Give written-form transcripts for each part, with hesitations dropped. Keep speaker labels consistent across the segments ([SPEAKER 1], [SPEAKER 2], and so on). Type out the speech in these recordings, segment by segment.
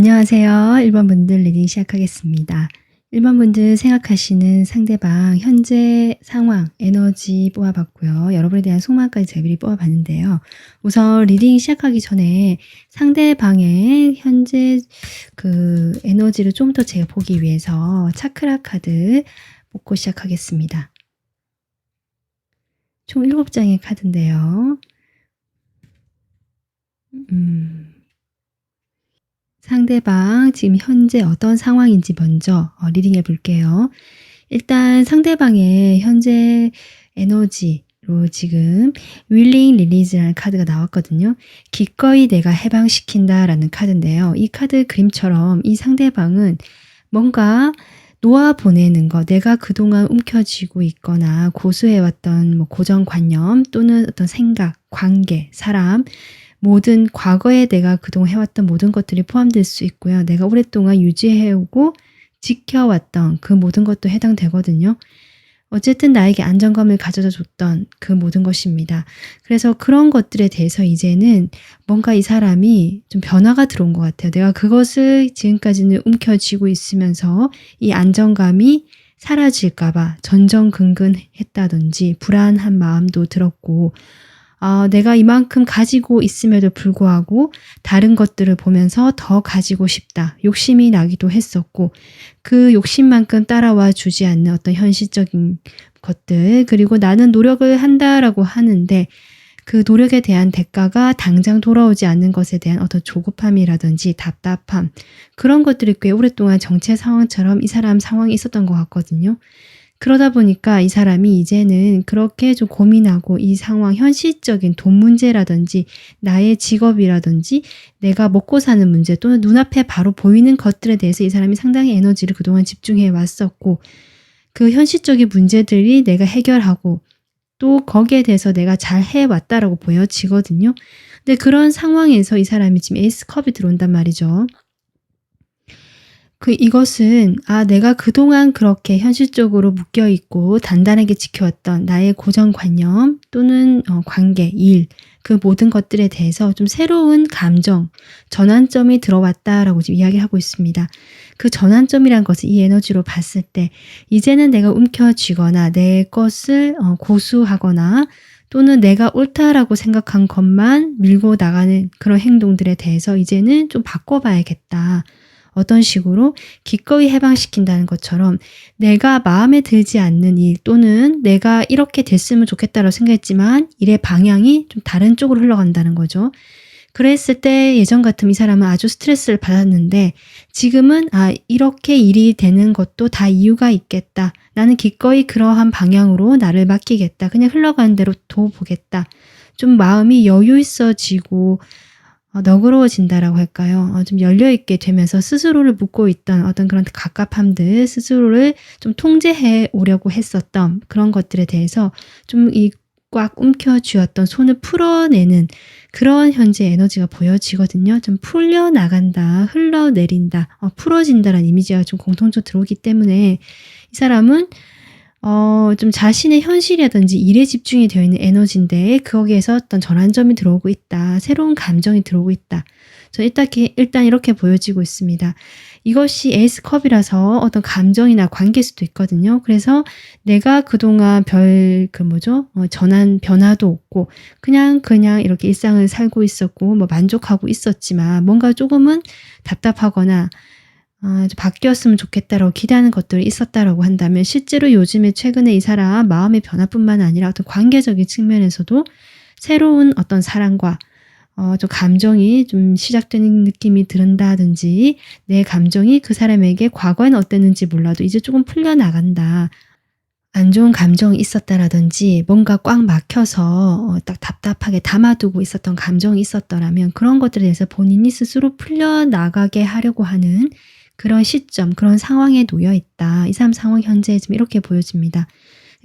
[SPEAKER 1] 안녕하세요. 1번 분들 리딩 시작하겠습니다. 1번 분들 생각하시는 상대방 현재 상황, 에너지 뽑아봤고요. 여러분에 대한 속마음까지 제가 뽑아봤는데요. 우선 리딩 시작하기 전에 상대방의 현재 그 에너지를 좀 더 제가 보기 위해서 차크라 카드 뽑고 시작하겠습니다. 총 7장의 카드인데요. 상대방 지금 현재 어떤 상황인지 먼저 리딩해 볼게요. 일단 상대방의 현재 에너지로 지금 willing release라는 카드가 나왔거든요. 기꺼이 내가 해방시킨다 라는 카드인데요. 이 카드 그림처럼 이 상대방은 뭔가 놓아보내는 거, 내가 그동안 움켜쥐고 있거나 고수해왔던 뭐 고정관념 또는 어떤 생각, 관계, 사람, 모든 과거에 내가 그동안 해왔던 모든 것들이 포함될 수 있고요. 내가 오랫동안 유지해오고 지켜왔던 그 모든 것도 해당되거든요. 어쨌든 나에게 안정감을 가져다 줬던 그 모든 것입니다. 그래서 그런 것들에 대해서 이제는 뭔가 이 사람이 좀 변화가 들어온 것 같아요. 내가 그것을 지금까지는 움켜쥐고 있으면서 이 안정감이 사라질까봐 전전긍긍했다든지 불안한 마음도 들었고 내가 이만큼 가지고 있음에도 불구하고 다른 것들을 보면서 더 가지고 싶다. 욕심이 나기도 했었고 그 욕심만큼 따라와 주지 않는 어떤 현실적인 것들 그리고 나는 노력을 한다라고 하는데 그 노력에 대한 대가가 당장 돌아오지 않는 것에 대한 어떤 조급함이라든지 답답함 그런 것들이 꽤 오랫동안 정체 상황처럼 이 사람 상황이 있었던 것 같거든요. 그러다 보니까 이 사람이 이제는 그렇게 좀 고민하고 이 상황 현실적인 돈 문제라든지 나의 직업이라든지 내가 먹고 사는 문제 또는 눈앞에 바로 보이는 것들에 대해서 이 사람이 상당히 에너지를 그동안 집중해 왔었고 그 현실적인 문제들이 내가 해결하고 또 거기에 대해서 내가 잘 해왔다라고 보여지거든요. 근데 그런 상황에서 이 사람이 지금 에이스컵이 들어온단 말이죠. 이것은 내가 그동안 그렇게 현실적으로 묶여있고 단단하게 지켜왔던 나의 고정관념 또는 관계, 일, 그 모든 것들에 대해서 좀 새로운 감정, 전환점이 들어왔다라고 지금 이야기하고 있습니다. 그 전환점이란 것을 이 에너지로 봤을 때 이제는 내가 움켜쥐거나 내 것을 고수하거나 또는 내가 옳다라고 생각한 것만 밀고 나가는 그런 행동들에 대해서 이제는 좀 바꿔봐야겠다. 어떤 식으로 기꺼이 해방시킨다는 것처럼 내가 마음에 들지 않는 일 또는 내가 이렇게 됐으면 좋겠다고 생각했지만 일의 방향이 좀 다른 쪽으로 흘러간다는 거죠. 그랬을 때 예전 같으면 이 사람은 아주 스트레스를 받았는데 지금은 이렇게 일이 되는 것도 다 이유가 있겠다. 나는 기꺼이 그러한 방향으로 나를 맡기겠다. 그냥 흘러가는 대로 둬보겠다. 좀 마음이 여유 있어지고 너그러워진다라고 할까요? 좀 열려있게 되면서 스스로를 묶고 있던 어떤 그런 갑갑함들, 스스로를 좀 통제해 오려고 했었던 그런 것들에 대해서 좀 꽉 움켜쥐었던 손을 풀어내는 그런 현재 에너지가 보여지거든요. 좀 풀려나간다, 흘러내린다, 풀어진다라는 이미지가 좀 공통적으로 들어오기 때문에 이 사람은 좀 자신의 현실이라든지 일에 집중이 되어 있는 에너지인데 거기에서 어떤 전환점이 들어오고 있다. 새로운 감정이 들어오고 있다. 저 일단 이렇게 보여지고 있습니다. 이것이 에이스컵이라서 어떤 감정이나 관계일 수도 있거든요. 그래서 내가 그동안 전환 변화도 없고 그냥 이렇게 일상을 살고 있었고 만족하고 있었지만 뭔가 조금은 답답하거나 바뀌었으면 좋겠다라고 기대하는 것들이 있었다라고 한다면 실제로 요즘에 최근에 이 사람 마음의 변화뿐만 아니라 어떤 관계적인 측면에서도 새로운 어떤 사랑과 좀 감정이 좀 시작되는 느낌이 든다든지 내 감정이 그 사람에게 과거에는 어땠는지 몰라도 이제 조금 풀려나간다. 안 좋은 감정이 있었다라든지 뭔가 꽉 막혀서 딱 답답하게 담아두고 있었던 감정이 있었더라면 그런 것들에 대해서 본인이 스스로 풀려나가게 하려고 하는 그런 시점, 그런 상황에 놓여 있다. 이 사람 상황 현재 좀 이렇게 보여집니다.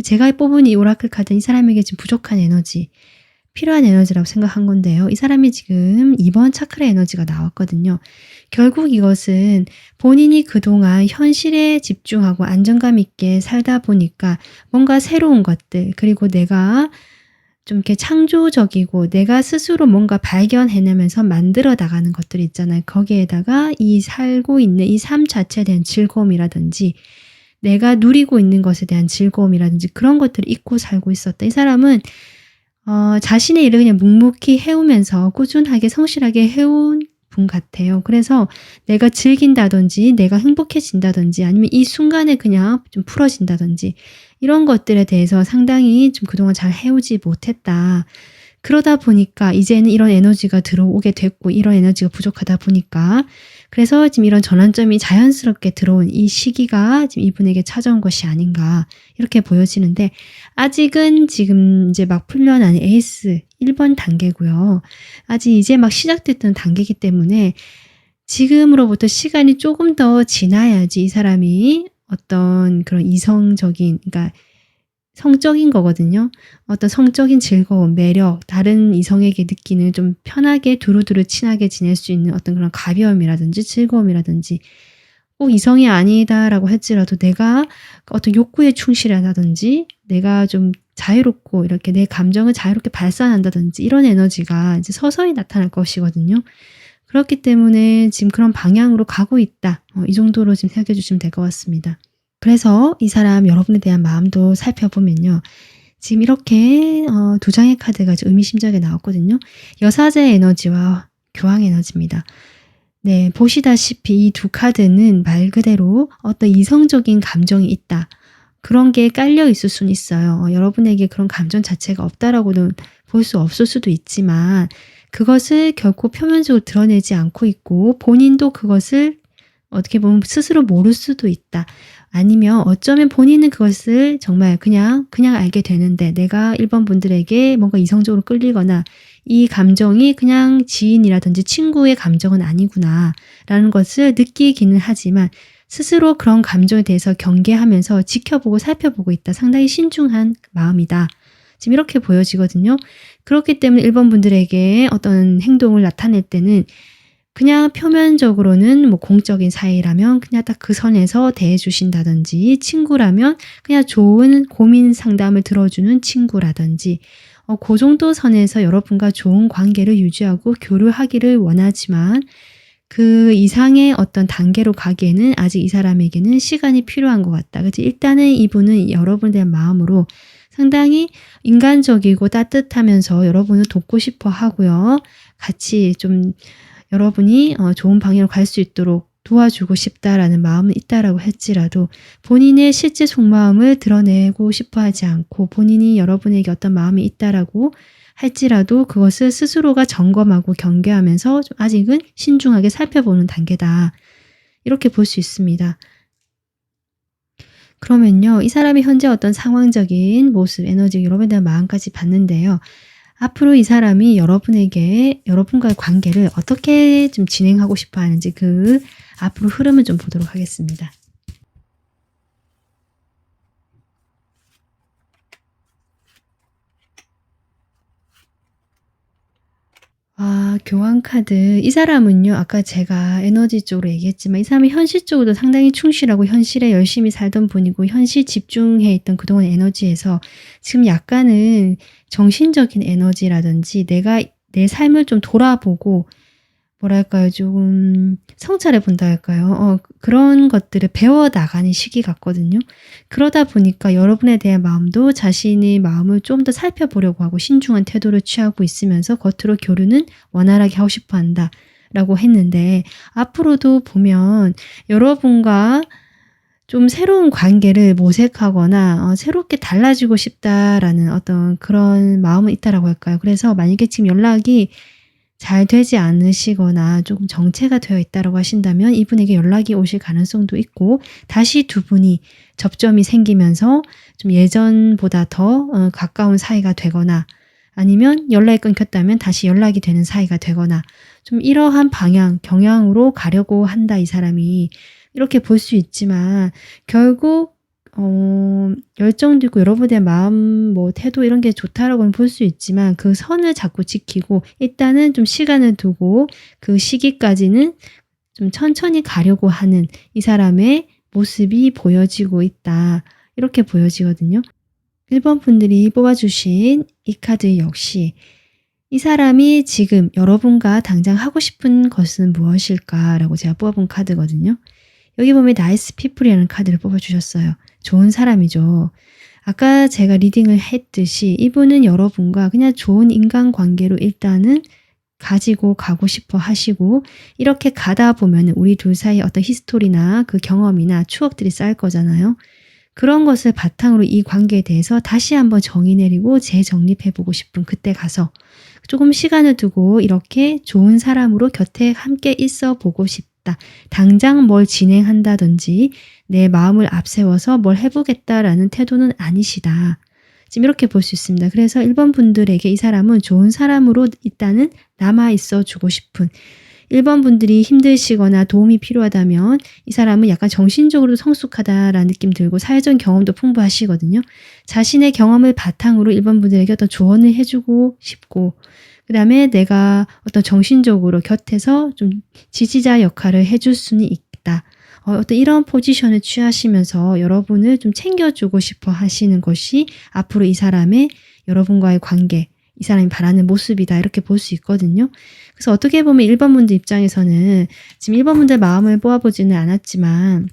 [SPEAKER 1] 제가 뽑은 이 오라클 카드는 이 사람에게 지금 부족한 에너지, 필요한 에너지라고 생각한 건데요. 이 사람이 지금 2번 차크라 에너지가 나왔거든요. 결국 이것은 본인이 그동안 현실에 집중하고 안정감 있게 살다 보니까 뭔가 새로운 것들, 그리고 내가 좀 이렇게 창조적이고 내가 스스로 뭔가 발견해내면서 만들어 나가는 것들이 있잖아요. 거기에다가 이 살고 있는 이 삶 자체에 대한 즐거움이라든지 내가 누리고 있는 것에 대한 즐거움이라든지 그런 것들을 잊고 살고 있었다. 이 사람은 자신의 일을 그냥 묵묵히 해오면서 꾸준하게 성실하게 해온 분 같아요. 그래서 내가 즐긴다든지 내가 행복해진다든지 아니면 이 순간에 그냥 좀 풀어진다든지 이런 것들에 대해서 상당히 좀 그동안 잘 해오지 못했다. 그러다 보니까 이제는 이런 에너지가 들어오게 됐고 이런 에너지가 부족하다 보니까 그래서 지금 이런 전환점이 자연스럽게 들어온 이 시기가 지금 이분에게 찾아온 것이 아닌가 이렇게 보여지는데 아직은 지금 이제 막 풀려나는 에이스 1번 단계고요. 아직 이제 막 시작됐던 단계이기 때문에 지금으로부터 시간이 조금 더 지나야지 이 사람이 어떤 그런 이성적인 그러니까 성적인 거거든요. 어떤 성적인 즐거움, 매력, 다른 이성에게 느끼는 좀 편하게 두루두루 친하게 지낼 수 있는 어떤 그런 가벼움이라든지 즐거움이라든지 꼭 이성이 아니다라고 할지라도 내가 어떤 욕구에 충실하다든지 내가 좀 자유롭고 이렇게 내 감정을 자유롭게 발산한다든지 이런 에너지가 이제 서서히 나타날 것이거든요. 그렇기 때문에 지금 그런 방향으로 가고 있다. 이 정도로 지금 생각해 주시면 될 것 같습니다. 그래서 이 사람 여러분에 대한 마음도 살펴보면요. 지금 이렇게 2장의 카드가 의미심장하게 나왔거든요. 여사제 에너지와 교황 에너지입니다. 네, 보시다시피 이 두 카드는 말 그대로 어떤 이성적인 감정이 있다. 그런 게 깔려 있을 수는 있어요. 여러분에게 그런 감정 자체가 없다라고는 볼 수 없을 수도 있지만 그것을 결코 표면적으로 드러내지 않고 있고 본인도 그것을 어떻게 보면 스스로 모를 수도 있다. 아니면 어쩌면 본인은 그것을 정말 그냥 알게 되는데 내가 1번 분들에게 뭔가 이성적으로 끌리거나 이 감정이 그냥 지인이라든지 친구의 감정은 아니구나 라는 것을 느끼기는 하지만 스스로 그런 감정에 대해서 경계하면서 지켜보고 살펴보고 있다. 상당히 신중한 마음이다. 지금 이렇게 보여지거든요. 그렇기 때문에 1번 분들에게 어떤 행동을 나타낼 때는 그냥 표면적으로는 뭐 공적인 사이라면 그냥 딱 그 선에서 대해 주신다든지 친구라면 그냥 좋은 고민 상담을 들어주는 친구라든지 그 정도 선에서 여러분과 좋은 관계를 유지하고 교류하기를 원하지만 그 이상의 어떤 단계로 가기에는 아직 이 사람에게는 시간이 필요한 것 같다. 그래서 일단은 이분은 여러분에 대한 마음으로 상당히 인간적이고 따뜻하면서 여러분을 돕고 싶어 하고요. 같이 좀 여러분이 좋은 방향으로 갈 수 있도록 도와주고 싶다라는 마음은 있다라고 할지라도 본인의 실제 속마음을 드러내고 싶어 하지 않고 본인이 여러분에게 어떤 마음이 있다라고 할지라도 그것을 스스로가 점검하고 경계하면서 좀 아직은 신중하게 살펴보는 단계다. 이렇게 볼 수 있습니다. 그러면요. 이 사람이 현재 어떤 상황적인 모습, 에너지, 여러분에 대한 마음까지 봤는데요. 앞으로 이 사람이 여러분과의 관계를 어떻게 좀 진행하고 싶어 하는지 그 앞으로 흐름을 좀 보도록 하겠습니다. 교황 카드. 이 사람은요, 아까 제가 에너지 쪽으로 얘기했지만 이 사람이 현실적으로도 상당히 충실하고 현실에 열심히 살던 분이고 현실 집중해 있던 그동안 에너지에서 지금 약간은 정신적인 에너지라든지 내가 내 삶을 좀 돌아보고 뭐랄까요, 조금 성찰해 본다 할까요? 그런 것들을 배워 나가는 시기 같거든요. 그러다 보니까 여러분에 대한 마음도 자신의 마음을 좀 더 살펴보려고 하고 신중한 태도를 취하고 있으면서 겉으로 교류는 원활하게 하고 싶어 한다라고 했는데 앞으로도 보면 여러분과 좀 새로운 관계를 모색하거나 새롭게 달라지고 싶다라는 어떤 그런 마음은 있다라고 할까요? 그래서 만약에 지금 연락이 잘 되지 않으시거나 조금 정체가 되어 있다라고 하신다면 이분에게 연락이 오실 가능성도 있고 다시 두 분이 접점이 생기면서 좀 예전보다 더 가까운 사이가 되거나 아니면 연락이 끊겼다면 다시 연락이 되는 사이가 되거나 좀 이러한 방향, 경향으로 가려고 한다 이 사람이 이렇게 볼 수 있지만 결국 열정도 있고 여러분에 대한 마음, 태도 이런 게 좋다라고는 볼 수 있지만 그 선을 자꾸 지키고 일단은 좀 시간을 두고 그 시기까지는 좀 천천히 가려고 하는 이 사람의 모습이 보여지고 있다. 이렇게 보여지거든요. 1번 분들이 뽑아주신 이 카드 역시 이 사람이 지금 여러분과 당장 하고 싶은 것은 무엇일까라고 제가 뽑아본 카드거든요. 여기 보면 나이스 피플이라는 카드를 뽑아주셨어요. 좋은 사람이죠. 아까 제가 리딩을 했듯이 이분은 여러분과 그냥 좋은 인간관계로 일단은 가지고 가고 싶어 하시고 이렇게 가다 보면 우리 둘 사이 어떤 히스토리나 그 경험이나 추억들이 쌓일 거잖아요. 그런 것을 바탕으로 이 관계에 대해서 다시 한번 정의 내리고 재정립해보고 싶은 그때 가서 조금 시간을 두고 이렇게 좋은 사람으로 곁에 함께 있어 보고 싶다. 당장 뭘 진행한다든지 내 마음을 앞세워서 뭘 해보겠다라는 태도는 아니시다. 지금 이렇게 볼 수 있습니다. 그래서 1번 분들에게 이 사람은 좋은 사람으로 일단은 남아있어 주고 싶은 1번 분들이 힘드시거나 도움이 필요하다면 이 사람은 약간 정신적으로도 성숙하다라는 느낌 들고 사회적 경험도 풍부하시거든요. 자신의 경험을 바탕으로 1번 분들에게 어떤 조언을 해주고 싶고 그 다음에 내가 어떤 정신적으로 곁에서 좀 지지자 역할을 해줄 수는 있다. 어떤 이런 포지션을 취하시면서 여러분을 좀 챙겨주고 싶어 하시는 것이 앞으로 이 사람의 여러분과의 관계, 이 사람이 바라는 모습이다 이렇게 볼 수 있거든요. 그래서 어떻게 보면 1번 분들 입장에서는 지금 1번 분들 마음을 뽑아보지는 않았지만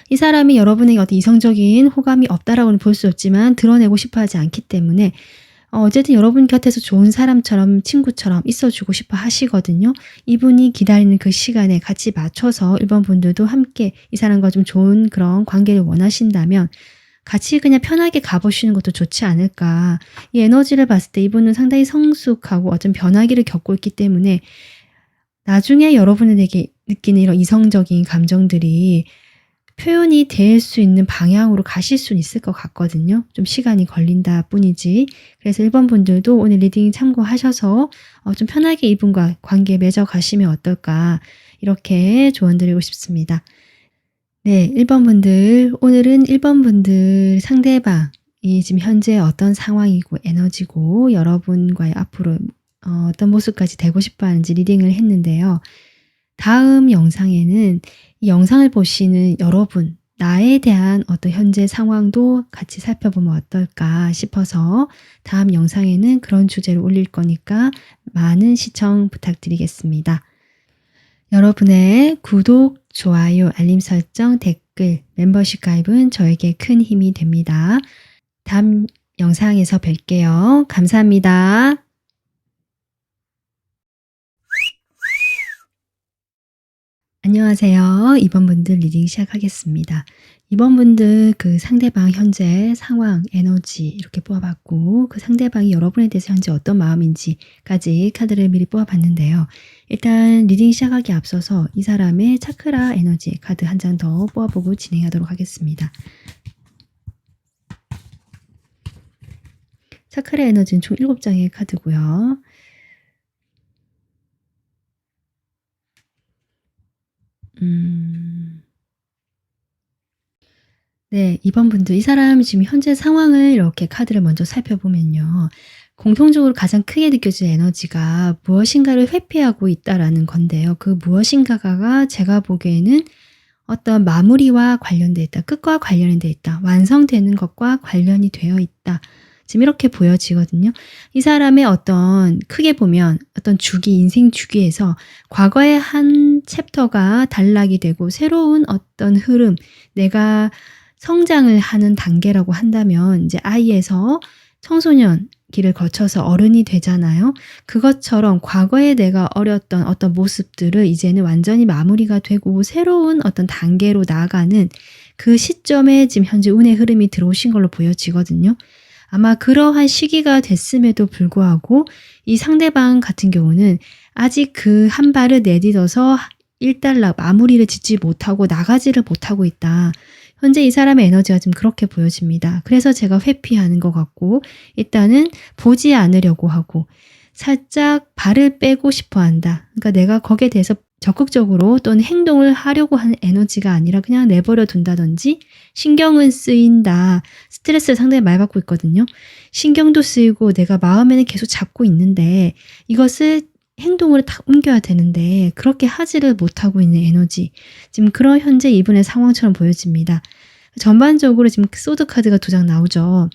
[SPEAKER 1] 이 사람이 여러분에게 어떤 이성적인 호감이 없다라고는 볼 수 없지만 드러내고 싶어 하지 않기 때문에 어쨌든 여러분 곁에서 좋은 사람처럼 친구처럼 있어주고 싶어 하시거든요. 이분이 기다리는 그 시간에 같이 맞춰서 1번 분들도 함께 이 사람과 좀 좋은 그런 관계를 원하신다면 같이 그냥 편하게 가보시는 것도 좋지 않을까. 이 에너지를 봤을 때 이분은 상당히 성숙하고 어떤 변화기를 겪고 있기 때문에 나중에 여러분에게 느끼는 이런 이성적인 감정들이 표현이 될 수 있는 방향으로 가실 수는 있을 것 같거든요. 좀 시간이 걸린다 뿐이지. 그래서 1번 분들도 오늘 리딩 참고하셔서 좀 편하게 이분과 관계 맺어 가시면 어떨까 이렇게 조언드리고 싶습니다. 네, 1번 분들 오늘은 1번 분들 상대방이 지금 현재 어떤 상황이고 에너지고 여러분과의 앞으로 어떤 모습까지 되고 싶어 하는지 리딩을 했는데요. 다음 영상에는 이 영상을 보시는 여러분, 나에 대한 어떤 현재 상황도 같이 살펴보면 어떨까 싶어서 다음 영상에는 그런 주제를 올릴 거니까 많은 시청 부탁드리겠습니다. 여러분의 구독, 좋아요, 알림 설정, 댓글, 멤버십 가입은 저에게 큰 힘이 됩니다. 다음 영상에서 뵐게요. 감사합니다. 안녕하세요. 2번 분들 리딩 시작하겠습니다. 2번 분들 그 상대방 현재 상황, 에너지 이렇게 뽑아봤고 그 상대방이 여러분에 대해서 현재 어떤 마음인지까지 카드를 미리 뽑아봤는데요. 일단 리딩 시작하기 앞서서 이 사람의 차크라 에너지 카드 한 장 더 뽑아보고 진행하도록 하겠습니다. 차크라 에너지는 총 7장의 카드고요. 네, 2번 분들 이 사람 지금 현재 상황을 이렇게 카드를 먼저 살펴보면요. 공통적으로 가장 크게 느껴지는 에너지가 무엇인가를 회피하고 있다라는 건데요. 그 무엇인가가 제가 보기에는 어떤 마무리와 관련돼 있다. 끝과 관련이 돼 있다. 완성되는 것과 관련이 되어 있다. 지금 이렇게 보여지거든요. 이 사람의 어떤 크게 보면 어떤 주기, 인생 주기에서 과거의 한 챕터가 단락이 되고 새로운 어떤 흐름, 내가 성장을 하는 단계라고 한다면 이제 아이에서 청소년 길을 거쳐서 어른이 되잖아요. 그것처럼 과거에 내가 어렸던 어떤 모습들을 이제는 완전히 마무리가 되고 새로운 어떤 단계로 나아가는 그 시점에 지금 현재 운의 흐름이 들어오신 걸로 보여지거든요. 아마 그러한 시기가 됐음에도 불구하고 이 상대방 같은 경우는 아직 그 한 발을 내딛어서 일단락 마무리를 짓지 못하고 나가지를 못하고 있다. 현재 이 사람의 에너지가 좀 그렇게 보여집니다. 그래서 제가 회피하는 것 같고 일단은 보지 않으려고 하고 살짝 발을 빼고 싶어 한다. 그러니까 내가 거기에 대해서 적극적으로 또는 행동을 하려고 하는 에너지가 아니라 그냥 내버려 둔다든지 신경은 쓰인다. 스트레스를 상당히 많이 받고 있거든요. 신경도 쓰이고 내가 마음에는 계속 잡고 있는데 이것을 행동으로 다 옮겨야 되는데 그렇게 하지를 못하고 있는 에너지. 지금 그런 현재 이분의 상황처럼 보여집니다. 전반적으로 지금 소드 카드가 2장 나오죠.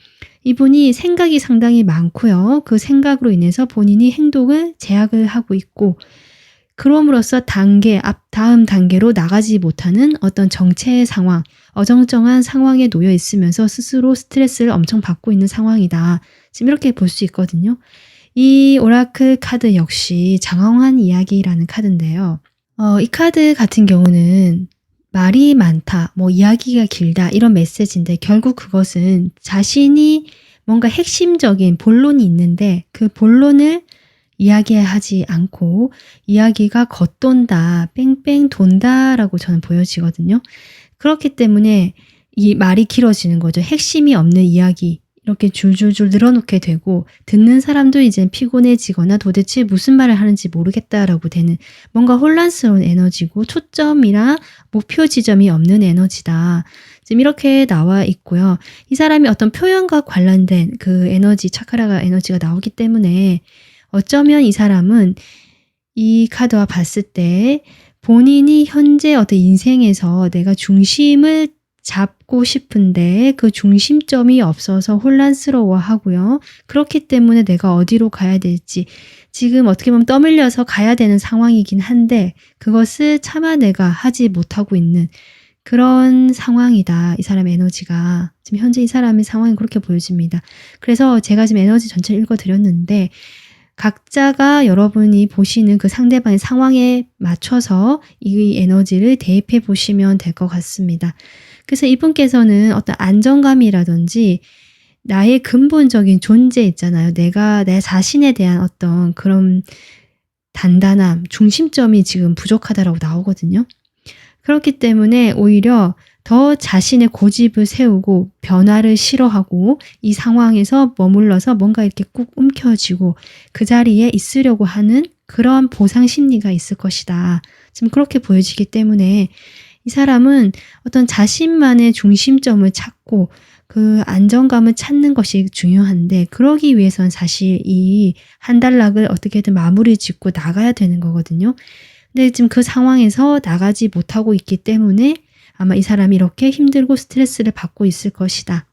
[SPEAKER 1] 이분이 생각이 상당히 많고요. 그 생각으로 인해서 본인이 행동을 제약을 하고 있고, 그럼으로써 다음 단계로 나가지 못하는 어떤 정체의 상황, 어정쩡한 상황에 놓여 있으면서 스스로 스트레스를 엄청 받고 있는 상황이다. 지금 이렇게 볼 수 있거든요. 이 오라클 카드 역시 장황한 이야기라는 카드인데요. 이 카드 같은 경우는 말이 많다, 이야기가 길다 이런 메시지인데, 결국 그것은 자신이 뭔가 핵심적인 본론이 있는데 그 본론을 이야기하지 않고 이야기가 겉돈다, 뺑뺑 돈다라고 저는 보여지거든요. 그렇기 때문에 이 말이 길어지는 거죠. 핵심이 없는 이야기 이렇게 줄줄줄 늘어놓게 되고, 듣는 사람도 이제 피곤해지거나 도대체 무슨 말을 하는지 모르겠다라고 되는, 뭔가 혼란스러운 에너지고 초점이나 목표 지점이 없는 에너지다. 지금 이렇게 나와 있고요. 이 사람이 어떤 표현과 관련된 그 에너지, 차크라가 에너지가 나오기 때문에 어쩌면 이 사람은 이 카드와 봤을 때 본인이 현재 어떤 인생에서 내가 중심을 잡고 싶은데 그 중심점이 없어서 혼란스러워하고요. 그렇기 때문에 내가 어디로 가야 될지 지금 어떻게 보면 떠밀려서 가야 되는 상황이긴 한데, 그것을 차마 내가 하지 못하고 있는 그런 상황이다. 이 사람의 에너지가. 지금 현재 이 사람의 상황이 그렇게 보여집니다. 그래서 제가 지금 에너지 전체를 읽어드렸는데, 각자가 여러분이 보시는 그 상대방의 상황에 맞춰서 이 에너지를 대입해 보시면 될 것 같습니다. 그래서 이분께서는 어떤 안정감이라든지 나의 근본적인 존재 있잖아요. 내가 내 자신에 대한 어떤 그런 단단함, 중심점이 지금 부족하다라고 나오거든요. 그렇기 때문에 오히려 더 자신의 고집을 세우고 변화를 싫어하고 이 상황에서 머물러서 뭔가 이렇게 꾹 움켜쥐고 그 자리에 있으려고 하는 그런 보상 심리가 있을 것이다. 지금 그렇게 보여지기 때문에 이 사람은 어떤 자신만의 중심점을 찾고 그 안정감을 찾는 것이 중요한데, 그러기 위해서는 사실 이 한 단락을 어떻게든 마무리 짓고 나가야 되는 거거든요. 근데 지금 그 상황에서 나가지 못하고 있기 때문에 아마 이 사람이 이렇게 힘들고 스트레스를 받고 있을 것이다.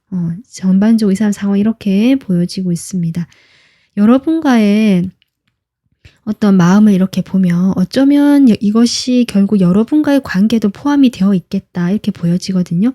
[SPEAKER 1] 전반적으로 이 사람 상황이 이렇게 보여지고 있습니다. 여러분과의 어떤 마음을 이렇게 보면 어쩌면 이것이 결국 여러분과의 관계도 포함이 되어 있겠다 이렇게 보여지거든요.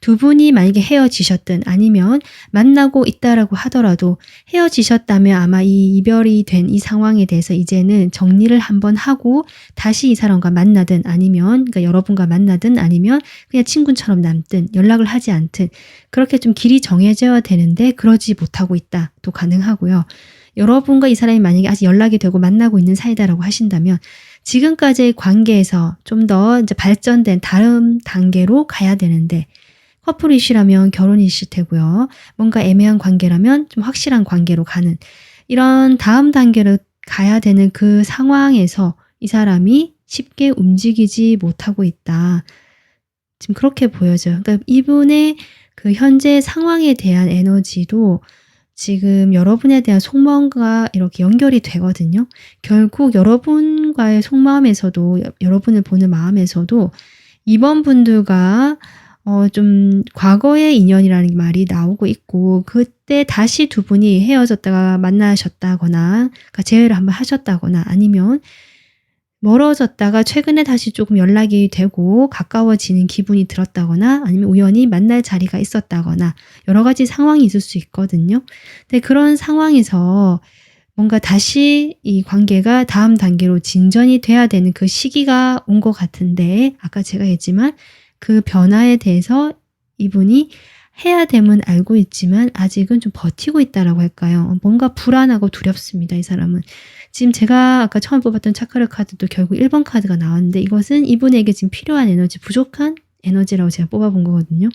[SPEAKER 1] 두 분이 만약에 헤어지셨든 아니면 만나고 있다라고 하더라도, 헤어지셨다면 아마 이 이별이 된 이 상황에 대해서 이제는 정리를 한번 하고 다시 이 사람과 만나든 아니면 그러니까 여러분과 만나든 아니면 그냥 친구처럼 남든 연락을 하지 않든 그렇게 좀 길이 정해져야 되는데 그러지 못하고 있다 또 가능하고요. 여러분과 이 사람이 만약에 아직 연락이 되고 만나고 있는 사이다라고 하신다면 지금까지의 관계에서 좀 더 이제 발전된 다음 단계로 가야 되는데, 커플이시라면 결혼이실 테고요. 뭔가 애매한 관계라면 좀 확실한 관계로 가는 이런 다음 단계로 가야 되는 그 상황에서 이 사람이 쉽게 움직이지 못하고 있다. 지금 그렇게 보여져요. 그러니까 이분의 그 현재 상황에 대한 에너지도 지금 여러분에 대한 속마음과 이렇게 연결이 되거든요. 결국 여러분과의 속마음에서도, 여러분을 보는 마음에서도 이번 분들과 좀 과거의 인연이라는 말이 나오고 있고, 그때 다시 두 분이 헤어졌다가 만나셨다거나 그러니까 재회를 한번 하셨다거나 아니면 멀어졌다가 최근에 다시 조금 연락이 되고 가까워지는 기분이 들었다거나 아니면 우연히 만날 자리가 있었다거나 여러 가지 상황이 있을 수 있거든요. 근데 그런 상황에서 뭔가 다시 이 관계가 다음 단계로 진전이 돼야 되는 그 시기가 온 것 같은데, 아까 제가 했지만 그 변화에 대해서 이분이 해야 됨은 알고 있지만 아직은 좀 버티고 있다라고 할까요? 뭔가 불안하고 두렵습니다, 이 사람은. 지금 제가 아까 처음 뽑았던 차크라 카드도 결국 1번 카드가 나왔는데, 이것은 이분에게 지금 필요한 에너지, 부족한 에너지라고 제가 뽑아본 거거든요.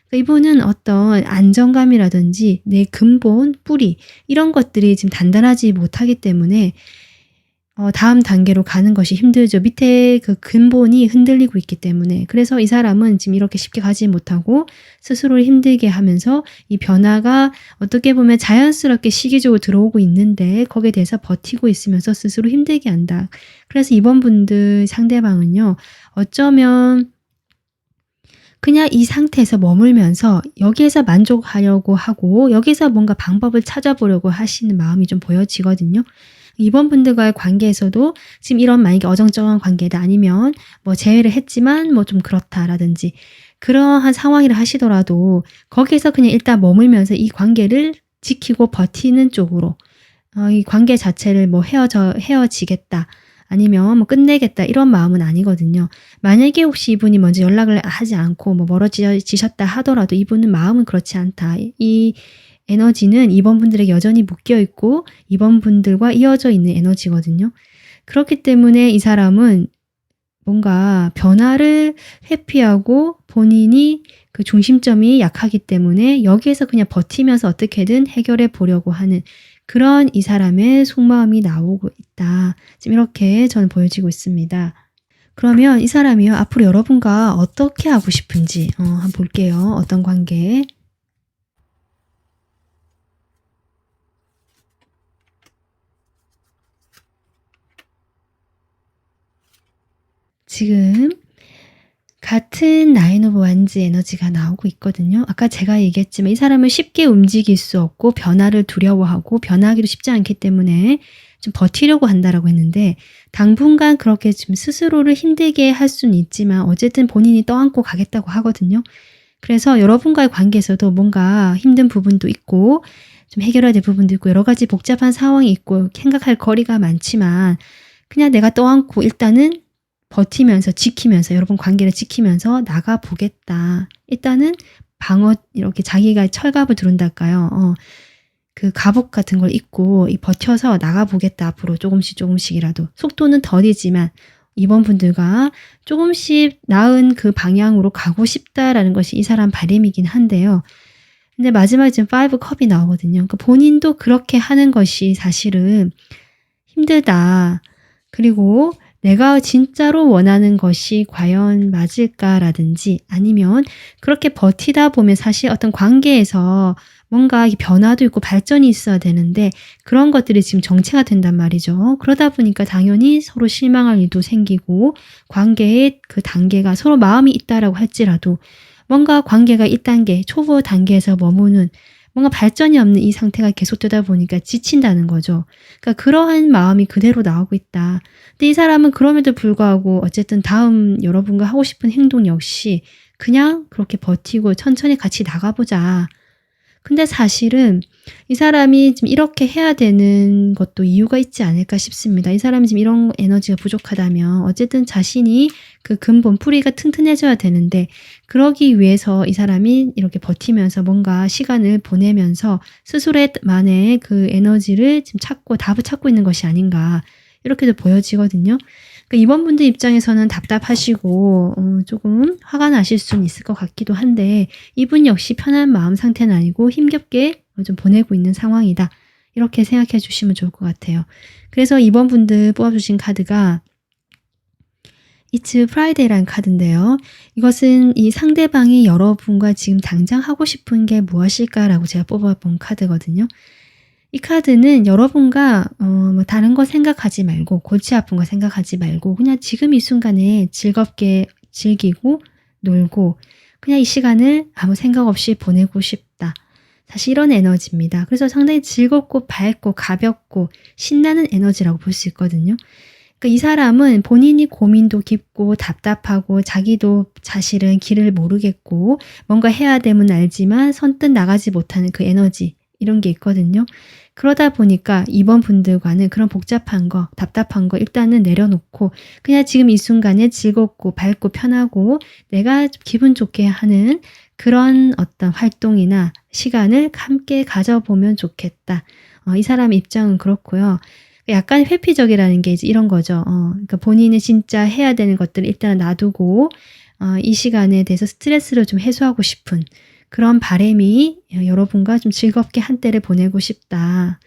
[SPEAKER 1] 그러니까 이분은 어떤 안정감이라든지 내 근본, 뿌리 이런 것들이 지금 단단하지 못하기 때문에 다음 단계로 가는 것이 힘들죠. 밑에 그 근본이 흔들리고 있기 때문에. 그래서 이 사람은 지금 이렇게 쉽게 가지 못하고 스스로를 힘들게 하면서 이 변화가 어떻게 보면 자연스럽게 시기적으로 들어오고 있는데 거기에 대해서 버티고 있으면서 스스로 힘들게 한다. 그래서 이번 분들 상대방은요, 어쩌면 그냥 이 상태에서 머물면서 여기에서 만족하려고 하고 여기서 뭔가 방법을 찾아보려고 하시는 마음이 좀 보여지거든요. 이번 분들과의 관계에서도 지금 이런 만약에 어정쩡한 관계다 아니면 뭐 재회를 했지만 뭐 좀 그렇다라든지 그러한 상황이라 하시더라도 거기에서 그냥 일단 머물면서 이 관계를 지키고 버티는 쪽으로 이 관계 자체를 뭐 헤어지겠다 아니면 뭐 끝내겠다 이런 마음은 아니거든요. 만약에 혹시 이분이 먼저 연락을 하지 않고 뭐 멀어지셨다 하더라도 이분은 마음은 그렇지 않다. 이 에너지는 이번 분들에게 여전히 묶여 있고 이번 분들과 이어져 있는 에너지거든요. 그렇기 때문에 이 사람은 뭔가 변화를 회피하고 본인이 그 중심점이 약하기 때문에 여기에서 그냥 버티면서 어떻게든 해결해 보려고 하는 그런 이 사람의 속마음이 나오고 있다. 지금 이렇게 저는 보여지고 있습니다. 그러면 이 사람이요. 앞으로 여러분과 어떻게 하고 싶은지 한번 볼게요. 어떤 관계. 지금 같은 나인 오브 완즈 에너지가 나오고 있거든요. 아까 제가 얘기했지만 이 사람은 쉽게 움직일 수 없고 변화를 두려워하고 변하기도 쉽지 않기 때문에 좀 버티려고 한다라고 했는데 당분간 그렇게 좀 스스로를 힘들게 할 수는 있지만 어쨌든 본인이 떠안고 가겠다고 하거든요. 그래서 여러분과의 관계에서도 뭔가 힘든 부분도 있고 좀 해결해야 될 부분도 있고 여러 가지 복잡한 상황이 있고 생각할 거리가 많지만 그냥 내가 떠안고 일단은 버티면서 지키면서 여러분 관계를 지키면서 나가보겠다. 일단은 방어 이렇게 자기가 철갑을 두른달까요. 그 갑옷 같은 걸 입고 버텨서 나가보겠다. 앞으로 조금씩이라도. 속도는 더디지만 이번 분들과 조금씩 나은 그 방향으로 가고 싶다라는 것이 이 사람 바람이긴 한데요. 근데 마지막에 지금 5 컵이 나오거든요. 그러니까 본인도 그렇게 하는 것이 사실은 힘들다. 그리고 내가 진짜로 원하는 것이 과연 맞을까라든지 아니면 그렇게 버티다 보면 사실 어떤 관계에서 뭔가 변화도 있고 발전이 있어야 되는데 그런 것들이 지금 정체가 된단 말이죠. 그러다 보니까 당연히 서로 실망할 일도 생기고 관계의 그 단계가 서로 마음이 있다라고 할지라도 뭔가 관계가 1단계, 초보 단계에서 머무는 뭔가 발전이 없는 이 상태가 계속되다 보니까 지친다는 거죠. 그러니까 그러한 마음이 그대로 나오고 있다. 근데 이 사람은 그럼에도 불구하고 어쨌든 다음 여러분과 하고 싶은 행동 역시 그냥 그렇게 버티고 천천히 같이 나가보자. 근데 사실은 이 사람이 지금 이렇게 해야 되는 것도 이유가 있지 않을까 싶습니다. 이 사람이 지금 이런 에너지가 부족하다면 어쨌든 자신이 그 근본 뿌리가 튼튼해져야 되는데 그러기 위해서 이 사람이 이렇게 버티면서 뭔가 시간을 보내면서 스스로만의 그 에너지를 지금 답을 찾고 있는 것이 아닌가 이렇게도 보여지거든요. 그러니까 이번 분들 입장에서는 답답하시고 조금 화가 나실 수는 있을 것 같기도 한데 이분 역시 편한 마음 상태는 아니고 힘겹게 좀 보내고 있는 상황이다. 이렇게 생각해 주시면 좋을 것 같아요. 그래서 이번 분들 뽑아주신 카드가 It's Friday라는 카드인데요. 이것은 이 상대방이 여러분과 지금 당장 하고 싶은 게 무엇일까라고 제가 뽑아본 카드거든요. 이 카드는 여러분과 뭐 다른 거 생각하지 말고 골치 아픈 거 생각하지 말고 그냥 지금 이 순간에 즐겁게 즐기고 놀고 그냥 이 시간을 아무 생각 없이 보내고 싶다. 사실 이런 에너지입니다. 그래서 상당히 즐겁고 밝고 가볍고 신나는 에너지라고 볼 수 있거든요. 그러니까 이 사람은 본인이 고민도 깊고 답답하고 자기도 사실은 길을 모르겠고 뭔가 해야 됨은 알지만 선뜻 나가지 못하는 그 에너지 이런 게 있거든요. 그러다 보니까 이번 분들과는 그런 복잡한 거, 답답한 거 일단은 내려놓고 그냥 지금 이 순간에 즐겁고 밝고 편하고 내가 기분 좋게 하는 그런 어떤 활동이나 시간을 함께 가져보면 좋겠다. 이 사람의 입장은 그렇고요. 약간 회피적이라는 게 이제 이런 거죠. 그러니까 본인이 진짜 해야 되는 것들을 일단 놔두고 이 시간에 대해서 스트레스를 좀 해소하고 싶은 그런 바람이 여러분과 좀 즐겁게 한때를 보내고 싶다.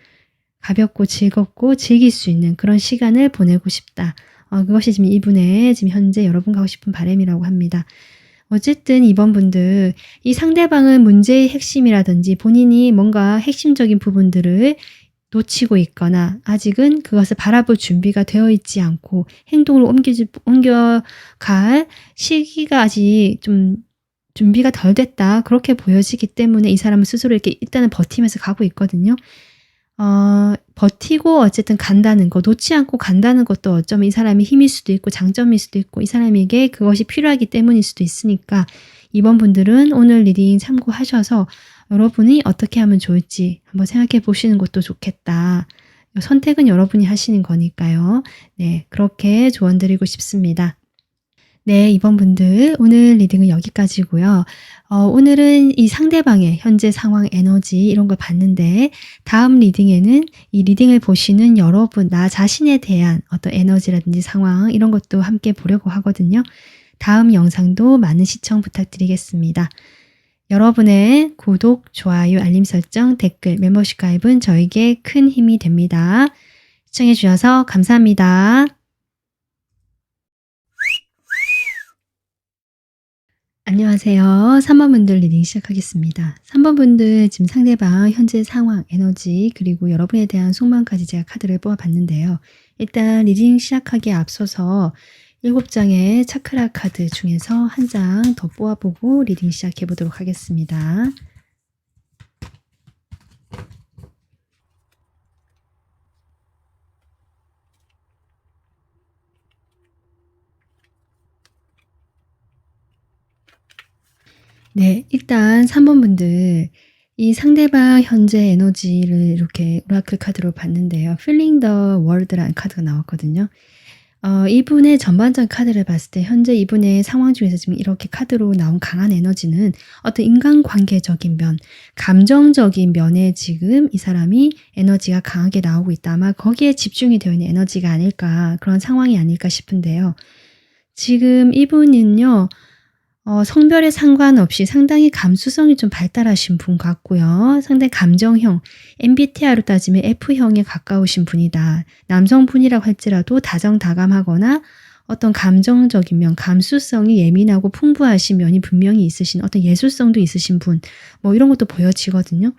[SPEAKER 1] 가볍고 즐겁고 즐길 수 있는 그런 시간을 보내고 싶다. 그것이 지금 이분의 지금 현재 여러분과 하고 싶은 바람이라고 합니다. 어쨌든 이번 분들 이 상대방은 문제의 핵심이라든지 본인이 뭔가 핵심적인 부분들을 놓치고 있거나 아직은 그것을 바라볼 준비가 되어 있지 않고 행동으로 옮겨갈 시기가 아직 좀 준비가 덜 됐다. 그렇게 보여지기 때문에 이 사람은 스스로 이렇게 일단은 버티면서 가고 있거든요. 버티고 어쨌든 간다는 거, 놓지 않고 간다는 것도 어쩌면 이 사람의 힘일 수도 있고 장점일 수도 있고 이 사람에게 그것이 필요하기 때문일 수도 있으니까 이번 분들은 오늘 리딩 참고하셔서 여러분이 어떻게 하면 좋을지 한번 생각해 보시는 것도 좋겠다. 선택은 여러분이 하시는 거니까요. 네, 그렇게 조언 드리고 싶습니다. 네, 이번 분들 오늘 리딩은 여기까지고요. 오늘은 이 상대방의 현재 상황, 에너지 이런 걸 봤는데 다음 리딩에는 이 리딩을 보시는 여러분, 나 자신에 대한 어떤 에너지라든지 상황 이런 것도 함께 보려고 하거든요. 다음 영상도 많은 시청 부탁드리겠습니다. 여러분의 구독, 좋아요, 알림 설정, 댓글, 멤버십 가입은 저에게 큰 힘이 됩니다. 시청해 주셔서 감사합니다. 안녕하세요. 3번 분들 리딩 시작하겠습니다. 3번 분들 지금 상대방 현재 상황, 에너지 그리고 여러분에 대한 속마음까지 제가 카드를 뽑아봤는데요. 일단 리딩 시작하기에 앞서서 7장의 차크라 카드 중에서 한 장 더 뽑아보고 리딩 시작해 보도록 하겠습니다. 네, 일단 3번 분들 이 상대방 현재 에너지를 이렇게 오라클 카드로 봤는데요. Feeling the World라는 카드가 나왔거든요. 이분의 전반전 카드를 봤을 때 현재 이분의 상황 중에서 지금 이렇게 카드로 나온 강한 에너지는 어떤 인간관계적인 면, 감정적인 면에 지금 이 사람이 에너지가 강하게 나오고 있다. 아마 거기에 집중이 되어 있는 에너지가 아닐까, 그런 상황이 아닐까 싶은데요. 지금 이분은요. 성별에 상관없이 상당히 감수성이 좀 발달하신 분 같고요. 상당히 감정형, MBTI로 따지면 F형에 가까우신 분이다. 남성분이라고 할지라도 다정다감하거나 어떤 감정적인 면, 감수성이 예민하고 풍부하신 면이 분명히 있으신 어떤 예술성도 있으신 분, 뭐 이런 것도 보여지거든요.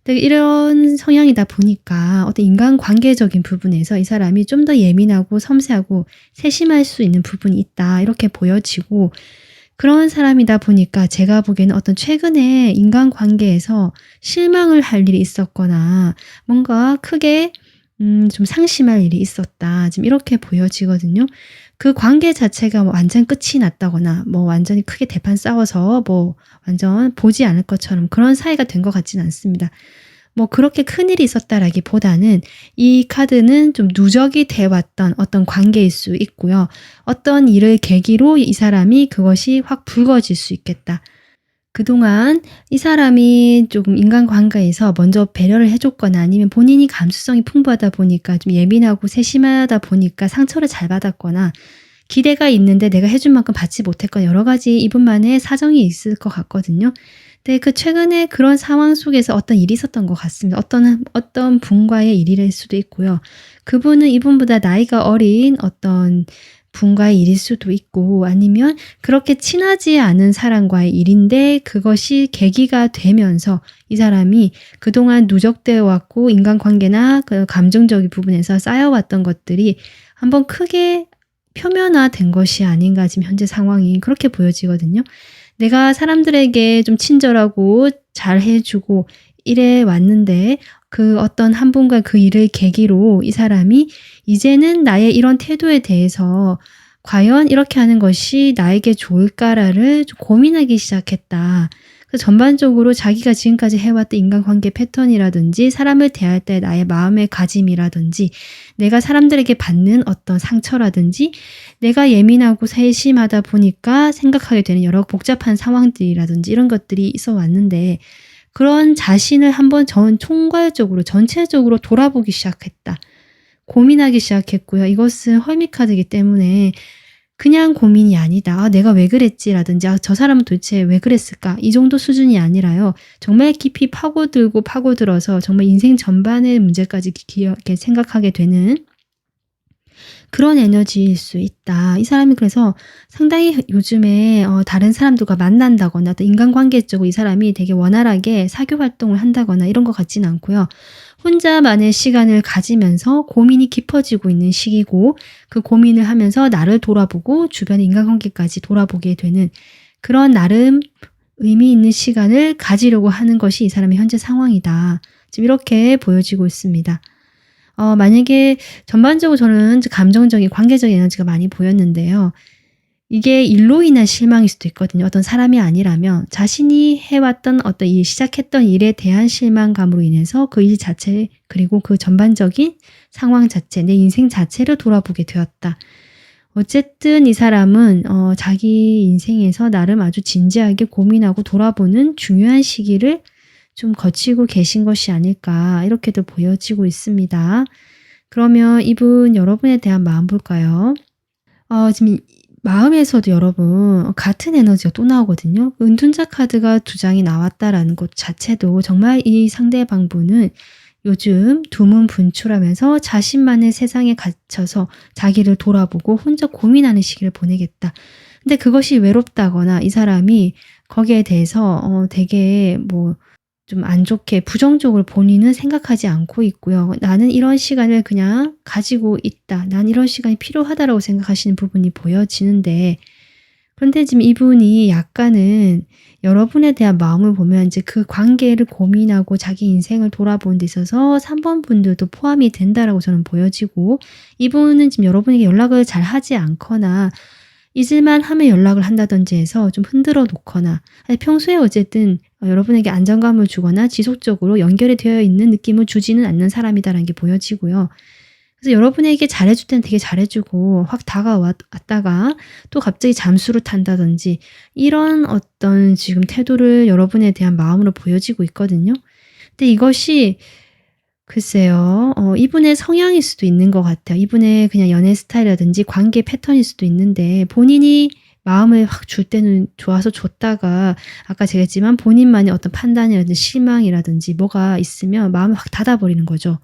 [SPEAKER 1] 근데 이런 성향이다 보니까 어떤 인간관계적인 부분에서 이 사람이 좀 더 예민하고 섬세하고 세심할 수 있는 부분이 있다. 이렇게 보여지고 그런 사람이다 보니까 제가 보기에는 어떤 최근에 인간관계에서 실망을 할 일이 있었거나 뭔가 크게 좀 상심할 일이 있었다. 지금 이렇게 보여지거든요. 그 관계 자체가 뭐 완전 끝이 났다거나 뭐 완전히 크게 대판 싸워서 뭐 완전 보지 않을 것처럼 그런 사이가 된 것 같지는 않습니다. 뭐 그렇게 큰일이 있었다라기보다는 이 카드는 좀 누적이 돼 왔던 어떤 관계일 수 있고요. 어떤 일을 계기로 이 사람이 그것이 확 불거질 수 있겠다. 그동안 이 사람이 조금 인간관계에서 먼저 배려를 해줬거나 아니면 본인이 감수성이 풍부하다 보니까 좀 예민하고 세심하다 보니까 상처를 잘 받았거나 기대가 있는데 내가 해준 만큼 받지 못했거나 여러 가지 이분만의 사정이 있을 것 같거든요. 네, 그 최근에 그런 상황 속에서 어떤 일이 있었던 것 같습니다. 어떤 분과의 일일 수도 있고요. 그분은 이분보다 나이가 어린 어떤 분과의 일일 수도 있고 아니면 그렇게 친하지 않은 사람과의 일인데 그것이 계기가 되면서 이 사람이 그동안 누적되어 왔고 인간관계나 그 감정적인 부분에서 쌓여왔던 것들이 한번 크게 표면화된 것이 아닌가 지금 현재 상황이 그렇게 보여지거든요. 내가 사람들에게 좀 친절하고 잘 해주고 이래 왔는데 그 어떤 한 분과 그 일을 계기로 이 사람이 이제는 나의 이런 태도에 대해서 과연 이렇게 하는 것이 나에게 좋을까를 좀 고민하기 시작했다. 그래서 전반적으로 자기가 지금까지 해왔던 인간관계 패턴이라든지 사람을 대할 때 나의 마음의 가짐이라든지 내가 사람들에게 받는 어떤 상처라든지 내가 예민하고 세심하다 보니까 생각하게 되는 여러 복잡한 상황들이라든지 이런 것들이 있어 왔는데 그런 자신을 한번 총괄적으로 전체적으로 돌아보기 시작했다. 고민하기 시작했고요. 이것은 헐미 카드이기 때문에 그냥 고민이 아니다. 내가 왜 그랬지라든지 저 사람은 도대체 왜 그랬을까? 이 정도 수준이 아니라요. 정말 깊이 파고들어서 정말 인생 전반의 문제까지 이렇게 생각하게 되는 그런 에너지일 수 있다. 이 사람이 그래서 상당히 요즘에 다른 사람들과 만난다거나 또 인간관계적으로 이 사람이 되게 원활하게 사교 활동을 한다거나 이런 것 같지는 않고요. 혼자만의 시간을 가지면서 고민이 깊어지고 있는 시기고 그 고민을 하면서 나를 돌아보고 주변의 인간관계까지 돌아보게 되는 그런 나름 의미 있는 시간을 가지려고 하는 것이 이 사람의 현재 상황이다. 지금 이렇게 보여지고 있습니다. 만약에 전반적으로 저는 감정적인, 관계적인 에너지가 많이 보였는데요. 이게 일로 인한 실망일 수도 있거든요. 어떤 사람이 아니라면 자신이 해왔던 어떤 일, 시작했던 일에 대한 실망감으로 인해서 그 일 자체, 그리고 그 전반적인 상황 자체, 내 인생 자체를 돌아보게 되었다. 어쨌든 이 사람은 자기 인생에서 나름 아주 진지하게 고민하고 돌아보는 중요한 시기를 좀 거치고 계신 것이 아닐까, 이렇게도 보여지고 있습니다. 그러면 이분 여러분에 대한 마음 볼까요? 지금 마음에서도 여러분 같은 에너지가 또 나오거든요. 은둔자 카드가 2장이 나왔다라는 것 자체도 정말 이 상대방분은 요즘 두문분출하면서 자신만의 세상에 갇혀서 자기를 돌아보고 혼자 고민하는 시기를 보내겠다. 근데 그것이 외롭다거나 이 사람이 거기에 대해서 되게 좀 안 좋게 부정적으로 본인은 생각하지 않고 있고요. 나는 이런 시간을 그냥 가지고 있다. 난 이런 시간이 필요하다라고 생각하시는 부분이 보여지는데, 그런데 지금 이분이 약간은 여러분에 대한 마음을 보면 이제 그 관계를 고민하고 자기 인생을 돌아보는 데 있어서 3번 분들도 포함이 된다라고 저는 보여지고, 이분은 지금 여러분에게 연락을 잘 하지 않거나 잊을만 하면 연락을 한다든지 해서 좀 흔들어 놓거나, 아니 평소에 어쨌든 여러분에게 안정감을 주거나 지속적으로 연결이 되어 있는 느낌을 주지는 않는 사람이다라는 게 보여지고요. 그래서 여러분에게 잘해줄 때는 되게 잘해주고 확 다가왔다가 또 갑자기 잠수를 탄다든지 이런 어떤 지금 태도를 여러분에 대한 마음으로 보여지고 있거든요. 근데 이것이 글쎄요. 이분의 성향일 수도 있는 것 같아요. 이분의 그냥 연애 스타일이라든지 관계 패턴일 수도 있는데, 본인이 마음을 확 줄 때는 좋아서 줬다가 아까 제가 했지만 본인만의 어떤 판단이라든지 실망이라든지 뭐가 있으면 마음을 확 닫아버리는 거죠.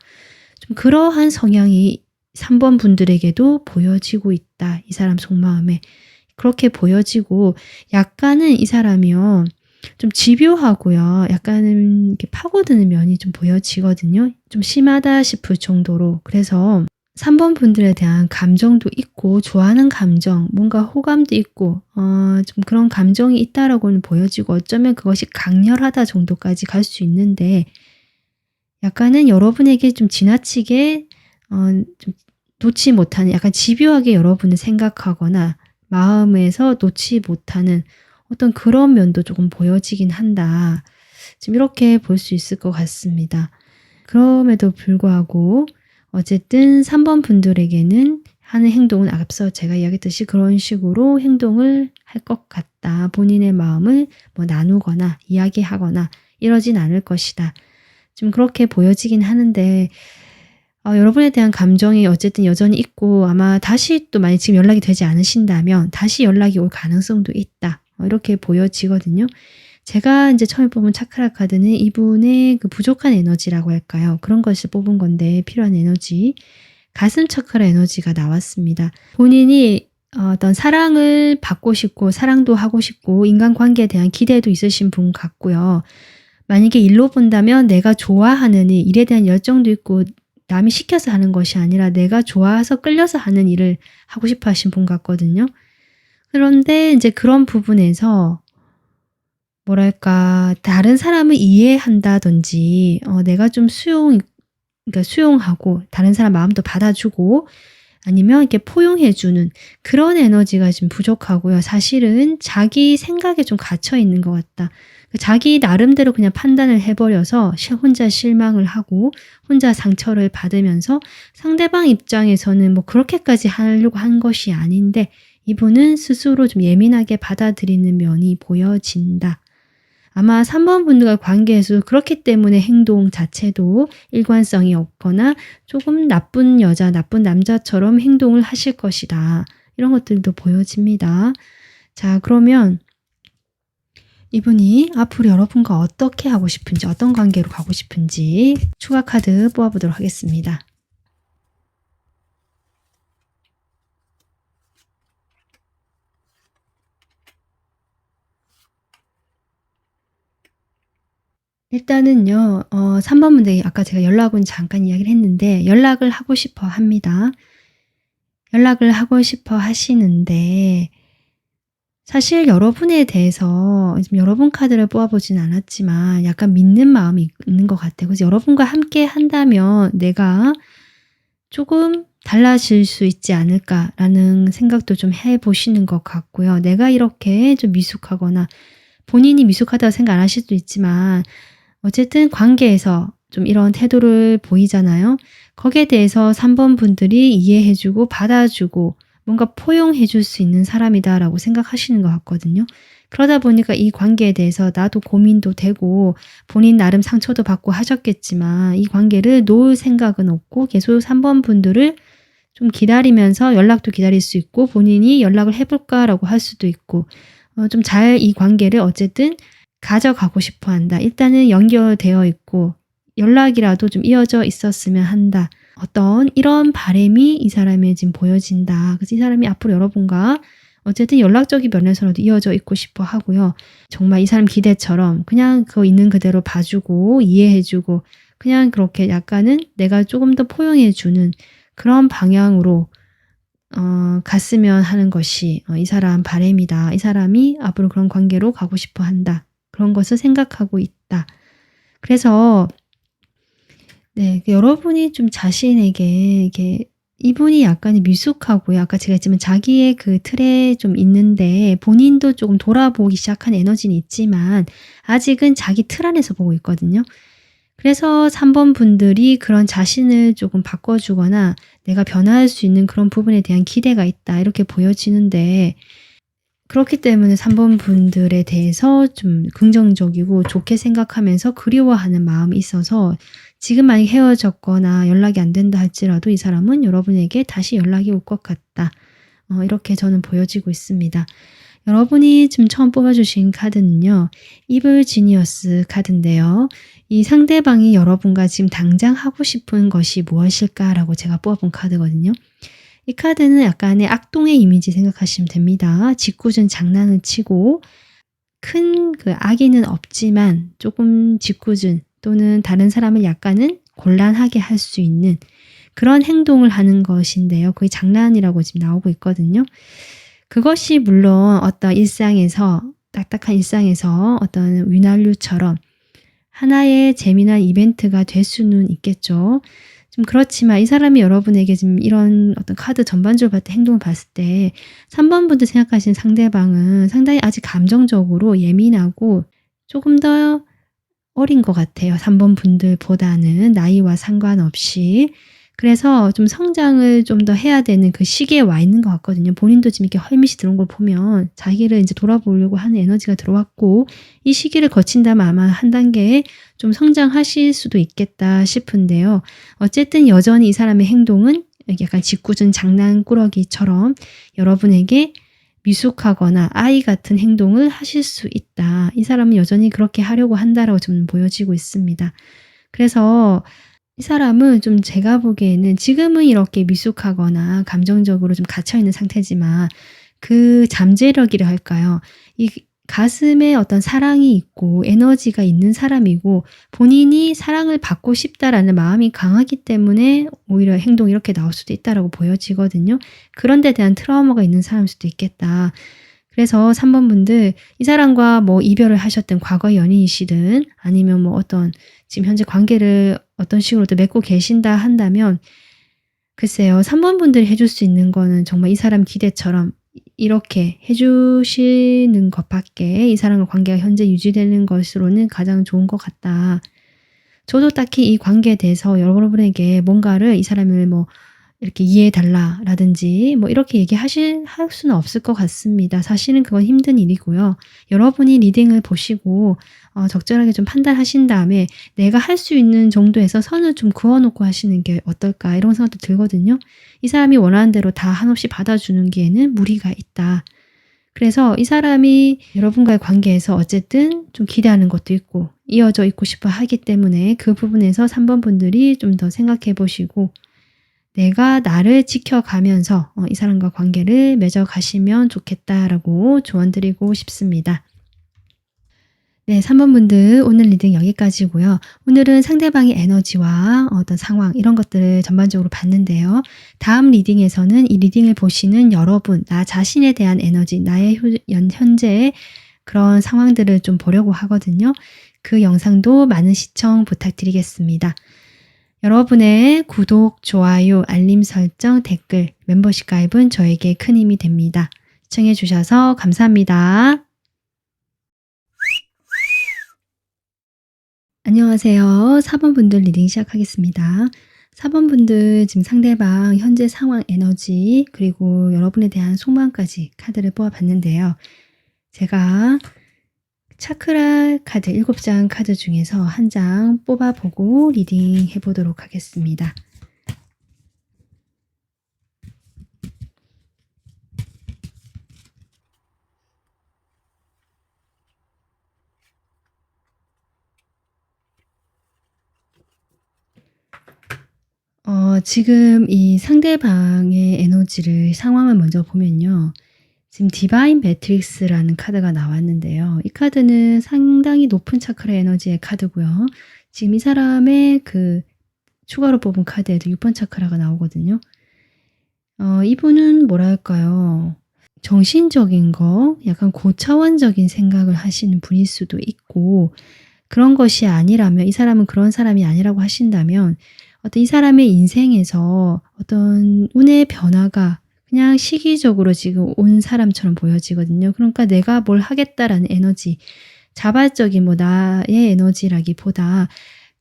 [SPEAKER 1] 좀 그러한 성향이 3번 분들에게도 보여지고 있다. 이 사람 속마음에. 그렇게 보여지고, 약간은 이 사람이요. 좀 집요하고요. 약간은 이렇게 파고드는 면이 좀 보여지거든요. 좀 심하다 싶을 정도로. 그래서 3번 분들에 대한 감정도 있고, 좋아하는 감정, 뭔가 호감도 있고, 좀 그런 감정이 있다라고는 보여지고, 어쩌면 그것이 강렬하다 정도까지 갈 수 있는데, 약간은 여러분에게 좀 지나치게, 좀 놓지 못하는, 약간 집요하게 여러분을 생각하거나, 마음에서 놓지 못하는 어떤 그런 면도 조금 보여지긴 한다. 지금 이렇게 볼 수 있을 것 같습니다. 그럼에도 불구하고 어쨌든 3번 분들에게는 하는 행동은 앞서 제가 이야기했듯이 그런 식으로 행동을 할 것 같다. 본인의 마음을 나누거나 이야기하거나 이러진 않을 것이다. 좀 그렇게 보여지긴 하는데, 여러분에 대한 감정이 어쨌든 여전히 있고, 아마 다시 또 만약 지금 연락이 되지 않으신다면 다시 연락이 올 가능성도 있다. 이렇게 보여지거든요. 제가 이제 처음에 뽑은 차크라 카드는 이분의 그 부족한 에너지라고 할까요? 그런 것을 뽑은 건데, 필요한 에너지. 가슴 차크라 에너지가 나왔습니다. 본인이 어떤 사랑을 받고 싶고, 사랑도 하고 싶고, 인간관계에 대한 기대도 있으신 분 같고요. 만약에 일로 본다면 내가 좋아하는 일, 일에 대한 열정도 있고, 남이 시켜서 하는 것이 아니라 내가 좋아서 끌려서 하는 일을 하고 싶어 하신 분 같거든요. 그런데 이제 그런 부분에서 뭐랄까, 다른 사람을 이해한다든지, 내가 좀 그러니까 수용하고, 다른 사람 마음도 받아주고, 아니면 이렇게 포용해주는 그런 에너지가 지금 부족하고요. 사실은 자기 생각에 좀 갇혀 있는 것 같다. 자기 나름대로 그냥 판단을 해버려서 혼자 실망을 하고, 혼자 상처를 받으면서 상대방 입장에서는 그렇게까지 하려고 한 것이 아닌데, 이분은 스스로 좀 예민하게 받아들이는 면이 보여진다. 아마 3번 분들과 관계에서 그렇기 때문에 행동 자체도 일관성이 없거나 조금 나쁜 여자, 나쁜 남자처럼 행동을 하실 것이다. 이런 것들도 보여집니다. 자, 그러면 이분이 앞으로 여러분과 어떻게 하고 싶은지, 어떤 관계로 가고 싶은지 추가 카드 뽑아보도록 하겠습니다. 일단은요, 3번 분들이 아까 제가 연락은 잠깐 이야기를 했는데, 연락을 하고 싶어 합니다. 연락을 하고 싶어 하시는데, 사실 여러분에 대해서 지금 여러분 카드를 뽑아보진 않았지만 약간 믿는 마음이 있는 것 같아요. 그래서 여러분과 함께 한다면 내가 조금 달라질 수 있지 않을까라는 생각도 좀 해보시는 것 같고요. 내가 이렇게 좀 미숙하거나 본인이 미숙하다고 생각 안 하실 수도 있지만 어쨌든 관계에서 좀 이런 태도를 보이잖아요. 거기에 대해서 3번 분들이 이해해주고 받아주고 뭔가 포용해줄 수 있는 사람이다라고 생각하시는 것 같거든요. 그러다 보니까 이 관계에 대해서 나도 고민도 되고 본인 나름 상처도 받고 하셨겠지만 이 관계를 놓을 생각은 없고 계속 3번 분들을 좀 기다리면서 연락도 기다릴 수 있고 본인이 연락을 해볼까라고 할 수도 있고 좀 잘 이 관계를 어쨌든 가져가고 싶어 한다. 일단은 연결되어 있고 연락이라도 좀 이어져 있었으면 한다. 어떤 이런 바람이 이 사람의 지금 보여진다. 그래서 이 사람이 앞으로 여러분과 어쨌든 연락적인 면에서라도 이어져 있고 싶어 하고요. 정말 이 사람 기대처럼 그냥 그거 있는 그대로 봐주고 이해해주고 그냥 그렇게 약간은 내가 조금 더 포용해주는 그런 방향으로 갔으면 하는 것이 이 사람 바람이다. 이 사람이 앞으로 그런 관계로 가고 싶어 한다. 그런 것을 생각하고 있다. 그래서 네, 여러분이 좀 자신에게 이게 이분이 약간 미숙하고요. 아까 제가 했지만 자기의 그 틀에 좀 있는데 본인도 조금 돌아보기 시작한 에너지는 있지만 아직은 자기 틀 안에서 보고 있거든요. 그래서 3번 분들이 그런 자신을 조금 바꿔주거나 내가 변화할 수 있는 그런 부분에 대한 기대가 있다. 이렇게 보여지는데 그렇기 때문에 3번 분들에 대해서 좀 긍정적이고 좋게 생각하면서 그리워하는 마음이 있어서 지금 만약 헤어졌거나 연락이 안 된다 할지라도 이 사람은 여러분에게 다시 연락이 올 것 같다. 이렇게 저는 보여지고 있습니다. 여러분이 지금 처음 뽑아주신 카드는요. 이블 지니어스 카드인데요. 이 상대방이 여러분과 지금 당장 하고 싶은 것이 무엇일까라고 제가 뽑아본 카드거든요. 이 카드는 약간의 악동의 이미지 생각하시면 됩니다. 짓궂은 장난을 치고 큰 그 악의는 없지만 조금 짓궂은 또는 다른 사람을 약간은 곤란하게 할 수 있는 그런 행동을 하는 것인데요. 그게 장난이라고 지금 나오고 있거든요. 그것이 물론 어떤 일상에서 딱딱한 일상에서 어떤 위난류처럼 하나의 재미난 이벤트가 될 수는 있겠죠. 좀 그렇지만 이 사람이 여러분에게 지금 이런 어떤 카드 전반적으로 봤을 때 행동을 봤을 때 3번 분들 생각하시는 상대방은 상당히 아직 감정적으로 예민하고 조금 더 어린 것 같아요. 3번 분들보다는 나이와 상관없이. 그래서 좀 성장을 좀 더 해야 되는 그 시기에 와 있는 것 같거든요. 본인도 지금 이렇게 헐밋이 들어온 걸 보면 자기를 이제 돌아보려고 하는 에너지가 들어왔고 이 시기를 거친다면 아마 한 단계 좀 성장하실 수도 있겠다 싶은데요. 어쨌든 여전히 이 사람의 행동은 약간 짓궂은 장난꾸러기처럼 여러분에게 미숙하거나 아이 같은 행동을 하실 수 있다. 이 사람은 여전히 그렇게 하려고 한다라고 좀 보여지고 있습니다. 그래서 이 사람은 좀 제가 보기에는 지금은 이렇게 미숙하거나 감정적으로 좀 갇혀있는 상태지만 그 잠재력이라 할까요? 이 가슴에 어떤 사랑이 있고 에너지가 있는 사람이고 본인이 사랑을 받고 싶다라는 마음이 강하기 때문에 오히려 행동이 이렇게 나올 수도 있다라고 보여지거든요. 그런 데 대한 트라우마가 있는 사람일 수도 있겠다. 그래서 3번 분들 이 사람과 뭐 이별을 하셨든 과거 연인이시든 아니면 뭐 어떤 지금 현재 관계를 어떤 식으로도 맺고 계신다 한다면 글쎄요. 3번 분들이 해줄 수 있는 거는 정말 이 사람 기대처럼 이렇게 해주시는 것밖에 이 사람과 관계가 현재 유지되는 것으로는 가장 좋은 것 같다. 저도 딱히 이 관계에 대해서 여러분에게 뭔가를 이 사람을 뭐 이렇게 이해해달라라든지 뭐 이렇게 할 수는 없을 것 같습니다. 사실은 그건 힘든 일이고요. 여러분이 리딩을 보시고 적절하게 좀 판단하신 다음에 내가 할 수 있는 정도에서 선을 좀 그어놓고 하시는 게 어떨까 이런 생각도 들거든요. 이 사람이 원하는 대로 다 한없이 받아주는 기에는 무리가 있다. 그래서 이 사람이 여러분과의 관계에서 어쨌든 좀 기대하는 것도 있고 이어져 있고 싶어 하기 때문에 그 부분에서 3번 분들이 좀 더 생각해 보시고 내가 나를 지켜가면서 이 사람과 관계를 맺어가시면 좋겠다라고 조언드리고 싶습니다. 네, 3번 분들 오늘 리딩 여기까지고요. 오늘은 상대방의 에너지와 어떤 상황 이런 것들을 전반적으로 봤는데요. 다음 리딩에서는 이 리딩을 보시는 여러분, 나 자신에 대한 에너지, 나의 현재의 그런 상황들을 좀 보려고 하거든요. 그 영상도 많은 시청 부탁드리겠습니다. 여러분의 구독, 좋아요, 알림 설정, 댓글, 멤버십 가입은 저에게 큰 힘이 됩니다. 시청해 주셔서 감사합니다. 안녕하세요. 4번 분들 리딩 시작하겠습니다. 4번 분들 지금 상대방 현재 상황 에너지 그리고 여러분에 대한 소망까지 카드를 뽑아봤는데요. 제가 차크라 카드 7장 카드 중에서 한 장 뽑아보고 리딩 해보도록 하겠습니다. 지금 이 상대방의 에너지를 상황을 먼저 보면요. 지금 디바인 매트릭스라는 카드가 나왔는데요. 이 카드는 상당히 높은 차크라 에너지의 카드고요. 지금 이 사람의 그 추가로 뽑은 카드에도 6번 차크라가 나오거든요. 이분은 뭐랄까요. 정신적인 거, 약간 고차원적인 생각을 하시는 분일 수도 있고 그런 것이 아니라면 이 사람은 그런 사람이 아니라고 하신다면 어떤 이 사람의 인생에서 어떤 운의 변화가 그냥 시기적으로 지금 온 사람처럼 보여지거든요. 그러니까 내가 뭘 하겠다라는 에너지, 자발적인 뭐 나의 에너지라기보다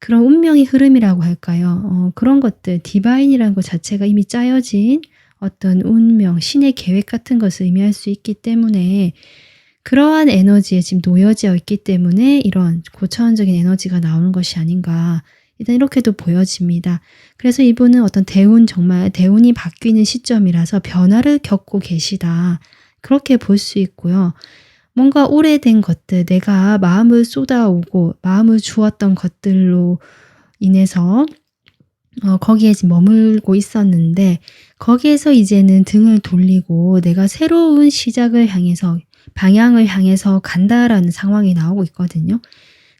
[SPEAKER 1] 그런 운명의 흐름이라고 할까요? 그런 것들, 디바인이라는 것 자체가 이미 짜여진 어떤 운명, 신의 계획 같은 것을 의미할 수 있기 때문에 그러한 에너지에 지금 놓여져 있기 때문에 이런 고차원적인 에너지가 나오는 것이 아닌가. 일단 이렇게도 보여집니다. 그래서 이분은 어떤 정말 대운이 바뀌는 시점이라서 변화를 겪고 계시다. 그렇게 볼 수 있고요. 뭔가 오래된 것들, 내가 마음을 쏟아오고 마음을 주었던 것들로 인해서 거기에 지금 머물고 있었는데 거기에서 이제는 등을 돌리고 내가 새로운 시작을 향해서 방향을 향해서 간다라는 상황이 나오고 있거든요.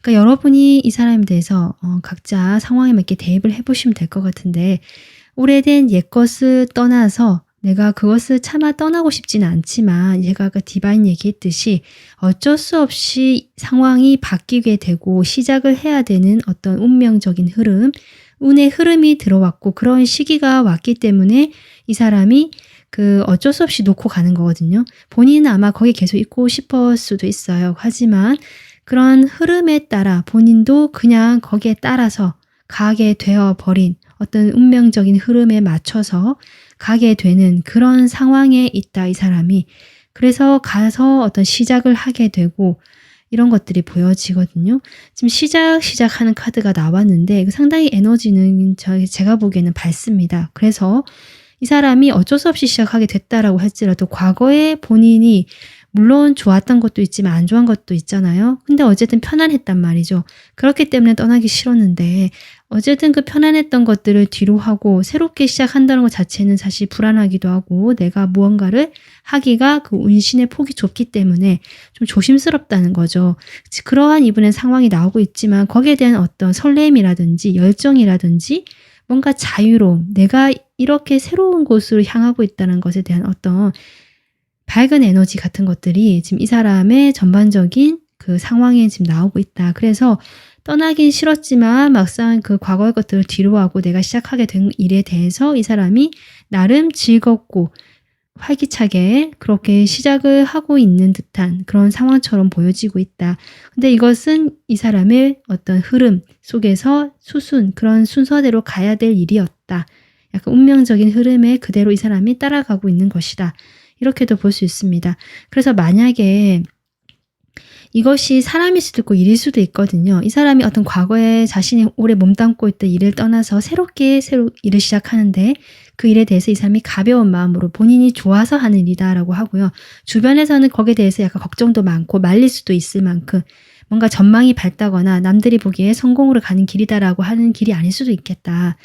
[SPEAKER 1] 그러니까 여러분이 이 사람에 대해서 각자 상황에 맞게 대입을 해보시면 될 것 같은데 오래된 옛것을 떠나서 내가 그것을 차마 떠나고 싶지는 않지만 제가 아까 디바인 얘기했듯이 어쩔 수 없이 상황이 바뀌게 되고 시작을 해야 되는 어떤 운명적인 흐름, 운의 흐름이 들어왔고 그런 시기가 왔기 때문에 이 사람이 어쩔 수 없이 놓고 가는 거거든요. 본인은 아마 거기 계속 있고 싶을 수도 있어요. 하지만 그런 흐름에 따라 본인도 그냥 거기에 따라서 가게 되어버린 어떤 운명적인 흐름에 맞춰서 가게 되는 그런 상황에 있다, 이 사람이. 그래서 가서 어떤 시작을 하게 되고 이런 것들이 보여지거든요. 지금 시작하는 카드가 나왔는데 상당히 에너지는 제가 보기에는 밝습니다. 그래서 이 사람이 어쩔 수 없이 시작하게 됐다라고 할지라도 과거에 본인이 물론 좋았던 것도 있지만 안 좋은 것도 있잖아요. 근데 어쨌든 편안했단 말이죠. 그렇기 때문에 떠나기 싫었는데 어쨌든 그 편안했던 것들을 뒤로 하고 새롭게 시작한다는 것 자체는 사실 불안하기도 하고 내가 무언가를 하기가 그 운신의 폭이 좁기 때문에 좀 조심스럽다는 거죠. 그러한 이분의 상황이 나오고 있지만 거기에 대한 어떤 설렘이라든지 열정이라든지 뭔가 자유로움, 내가 이렇게 새로운 곳으로 향하고 있다는 것에 대한 어떤 밝은 에너지 같은 것들이 지금 이 사람의 전반적인 그 상황에 지금 나오고 있다. 그래서 떠나긴 싫었지만 막상 그 과거의 것들을 뒤로하고 내가 시작하게 된 일에 대해서 이 사람이 나름 즐겁고 활기차게 그렇게 시작을 하고 있는 듯한 그런 상황처럼 보여지고 있다. 근데 이것은 이 사람의 어떤 흐름 속에서 그런 순서대로 가야 될 일이었다. 약간 운명적인 흐름에 그대로 이 사람이 따라가고 있는 것이다. 이렇게도 볼 수 있습니다. 그래서 만약에 이것이 사람일 수도 있고 일일 수도 있거든요. 이 사람이 어떤 과거에 자신이 오래 몸담고 있던 일을 떠나서 새롭게 일을 시작하는데 그 일에 대해서 이 사람이 가벼운 마음으로 본인이 좋아서 하는 일이다라고 하고요. 주변에서는 거기에 대해서 약간 걱정도 많고 말릴 수도 있을 만큼 뭔가 전망이 밝다거나 남들이 보기에 성공으로 가는 길이다라고 하는 길이 아닐 수도 있겠다.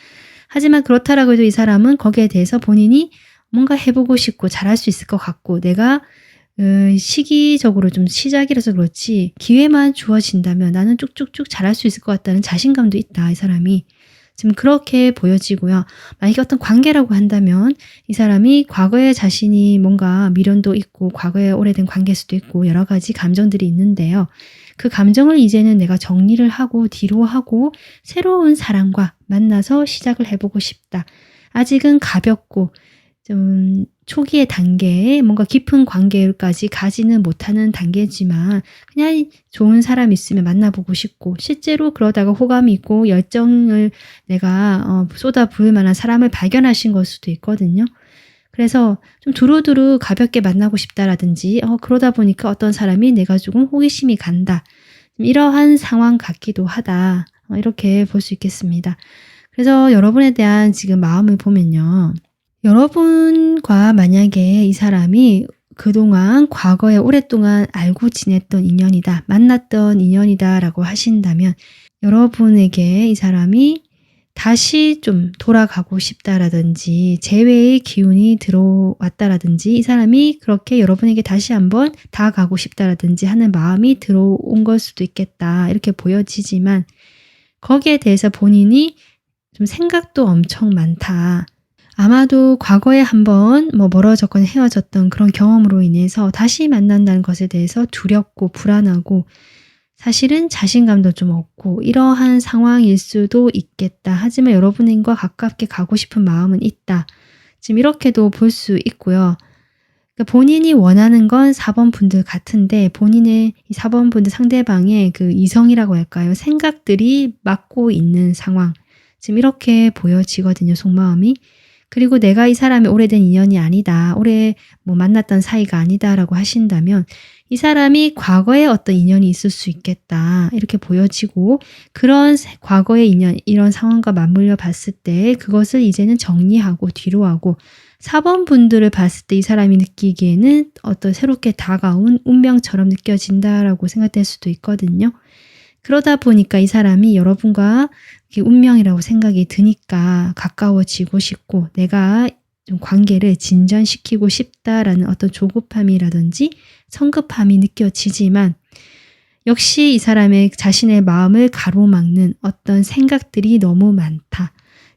[SPEAKER 1] 하지만 그렇다라고 해도 이 사람은 거기에 대해서 본인이 뭔가 해보고 싶고 잘할 수 있을 것 같고 내가 시기적으로 좀 시작이라서 그렇지 기회만 주어진다면 나는 쭉쭉쭉 잘할 수 있을 것 같다는 자신감도 있다, 이 사람이. 지금 그렇게 보여지고요. 만약에 어떤 관계라고 한다면 이 사람이 과거에 자신이 뭔가 미련도 있고 과거에 오래된 관계일 수도 있고 여러 가지 감정들이 있는데요. 그 감정을 이제는 내가 정리를 하고 뒤로 하고 새로운 사람과 만나서 시작을 해보고 싶다. 아직은 가볍고 좀 초기의 단계에 뭔가 깊은 관계까지 가지는 못하는 단계지만 그냥 좋은 사람 있으면 만나보고 싶고 실제로 그러다가 호감이 있고 열정을 내가 쏟아 부을 만한 사람을 발견하신 걸 수도 있거든요. 그래서 좀 두루두루 가볍게 만나고 싶다라든지 그러다 보니까 어떤 사람이 내가 조금 호기심이 간다. 이러한 상황 같기도 하다. 이렇게 볼 수 있겠습니다. 그래서 여러분에 대한 지금 마음을 보면요. 여러분과 만약에 이 사람이 그동안 과거에 오랫동안 알고 지냈던 인연이다, 만났던 인연이다 라고 하신다면 여러분에게 이 사람이 다시 좀 돌아가고 싶다라든지 재회의 기운이 들어왔다라든지 이 사람이 그렇게 여러분에게 다시 한번 다가가고 싶다라든지 하는 마음이 들어온 걸 수도 있겠다, 이렇게 보여지지만 거기에 대해서 본인이 좀 생각도 엄청 많다. 아마도 과거에 한번 멀어졌건 헤어졌던 그런 경험으로 인해서 다시 만난다는 것에 대해서 두렵고 불안하고 사실은 자신감도 좀 없고 이러한 상황일 수도 있겠다. 하지만 여러분과 가깝게 가고 싶은 마음은 있다. 지금 이렇게도 볼 수 있고요. 그러니까 본인이 원하는 건 4번 분들 같은데 본인의 이 4번 분들 상대방의 그 이성이라고 할까요? 생각들이 맞고 있는 상황. 지금 이렇게 보여지거든요, 속마음이. 그리고 내가 이 사람의 오래된 인연이 아니다, 오래 만났던 사이가 아니다라고 하신다면 이 사람이 과거에 어떤 인연이 있을 수 있겠다, 이렇게 보여지고 그런 과거의 인연, 이런 상황과 맞물려 봤을 때 그것을 이제는 정리하고 뒤로 하고 4번 분들을 봤을 때 이 사람이 느끼기에는 어떤 새롭게 다가온 운명처럼 느껴진다라고 생각될 수도 있거든요. 그러다 보니까 이 사람이 여러분과 운명이라고 생각이 드니까 가까워지고 싶고 내가 좀 관계를 진전시키고 싶다라는 어떤 조급함이라든지 성급함이 느껴지지만 역시 이 사람의 자신의 마음을 가로막는 어떤 생각들이 너무 많다.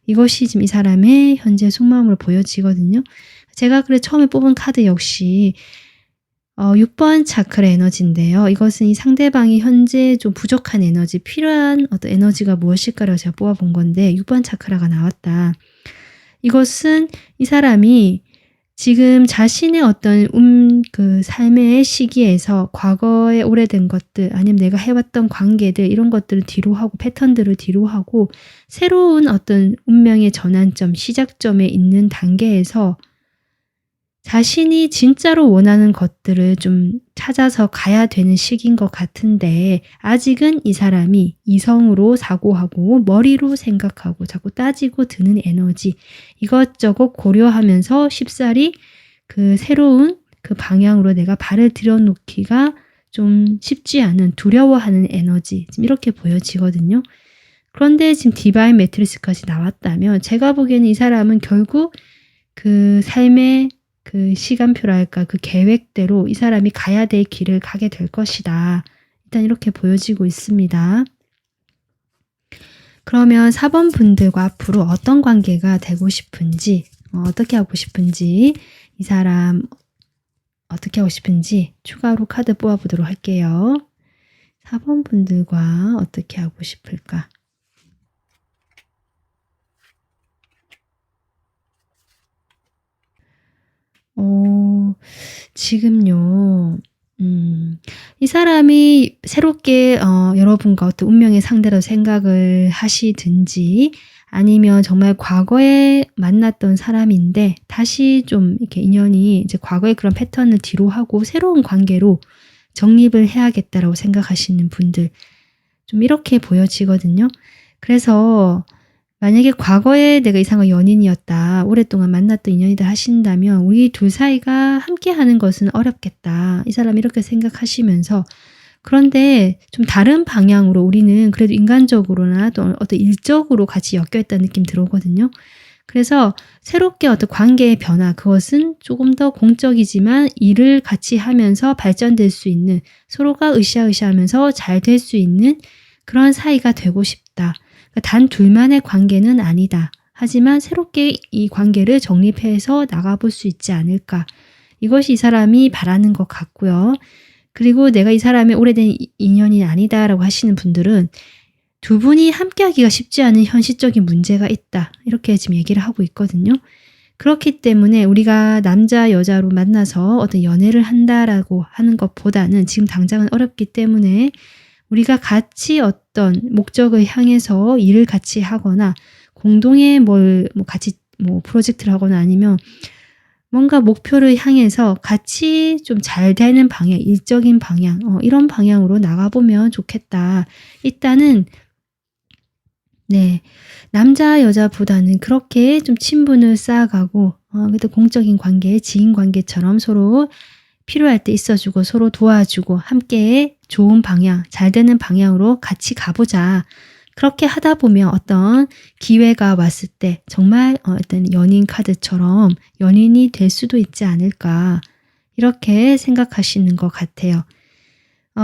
[SPEAKER 1] 이것이 지금 이 사람의 현재 속마음으로 보여지거든요. 제가 그래 처음에 뽑은 카드 역시 6번 차크라 에너지인데요. 이것은 이 상대방이 현재 좀 부족한 에너지, 필요한 어떤 에너지가 무엇일까라고 제가 뽑아본 건데 6번 차크라가 나왔다. 이것은 이 사람이 지금 자신의 어떤 그 삶의 시기에서 과거에 오래된 것들 아니면 내가 해왔던 관계들 이런 것들을 뒤로 하고 패턴들을 뒤로 하고 새로운 어떤 운명의 전환점, 시작점에 있는 단계에서 자신이 진짜로 원하는 것들을 좀 찾아서 가야 되는 시기인 것 같은데 아직은 이 사람이 이성으로 사고하고 머리로 생각하고 자꾸 따지고 드는 에너지 이것저것 고려하면서 쉽사리 그 새로운 그 방향으로 내가 발을 들여놓기가 좀 쉽지 않은 두려워하는 에너지 지금 이렇게 보여지거든요. 그런데 지금 디바인 매트리스까지 나왔다면 제가 보기에는 이 사람은 결국 그 삶의 그 시간표랄까 그 계획대로 이 사람이 가야 될 길을 가게 될 것이다. 일단 이렇게 보여지고 있습니다. 그러면 4번 분들과 앞으로 어떤 관계가 되고 싶은지 어떻게 하고 싶은지 이 사람 어떻게 하고 싶은지 추가로 카드 뽑아보도록 할게요. 4번 분들과 어떻게 하고 싶을까? 지금요. 이 사람이 새롭게 여러분과 어떤 운명의 상대로 생각을 하시든지 아니면 정말 과거에 만났던 사람인데 다시 좀 이렇게 인연이 이제 과거의 그런 패턴을 뒤로 하고 새로운 관계로 정립을 해야겠다라고 생각하시는 분들 좀 이렇게 보여지거든요. 그래서 만약에 과거에 내가 이 사람과 연인이었다, 오랫동안 만났던 인연이다 하신다면 우리 둘 사이가 함께하는 것은 어렵겠다. 이 사람이 이렇게 생각하시면서 그런데 좀 다른 방향으로 우리는 그래도 인간적으로나 또 어떤 일적으로 같이 엮여 있다는 느낌 들어오거든요. 그래서 새롭게 어떤 관계의 변화, 그것은 조금 더 공적이지만 일을 같이 하면서 발전될 수 있는, 서로가 으쌰으쌰하면서 잘 될 수 있는 그런 사이가 되고 싶다. 그러니까 단 둘만의 관계는 아니다. 하지만 새롭게 이 관계를 정립해서 나가볼 수 있지 않을까. 이것이 이 사람이 바라는 것 같고요. 그리고 내가 이 사람의 오래된 인연이 아니다라고 하시는 분들은 두 분이 함께하기가 쉽지 않은 현실적인 문제가 있다. 이렇게 지금 얘기를 하고 있거든요. 그렇기 때문에 우리가 남자 여자로 만나서 어떤 연애를 한다라고 하는 것보다는 지금 당장은 어렵기 때문에 우리가 같이 어떤 목적을 향해서 일을 같이 하거나 공동의 같이 프로젝트를 하거나 아니면 뭔가 목표를 향해서 같이 좀 잘 되는 방향, 일적인 방향, 이런 방향으로 나가보면 좋겠다. 일단은 남자 여자보다는 그렇게 좀 친분을 쌓아가고 그래도 공적인 관계, 지인 관계처럼 서로 필요할 때 있어주고 서로 도와주고 함께 좋은 방향, 잘 되는 방향으로 같이 가보자. 그렇게 하다 보면 어떤 기회가 왔을 때 정말 어떤 연인 카드처럼 연인이 될 수도 있지 않을까. 이렇게 생각하시는 것 같아요.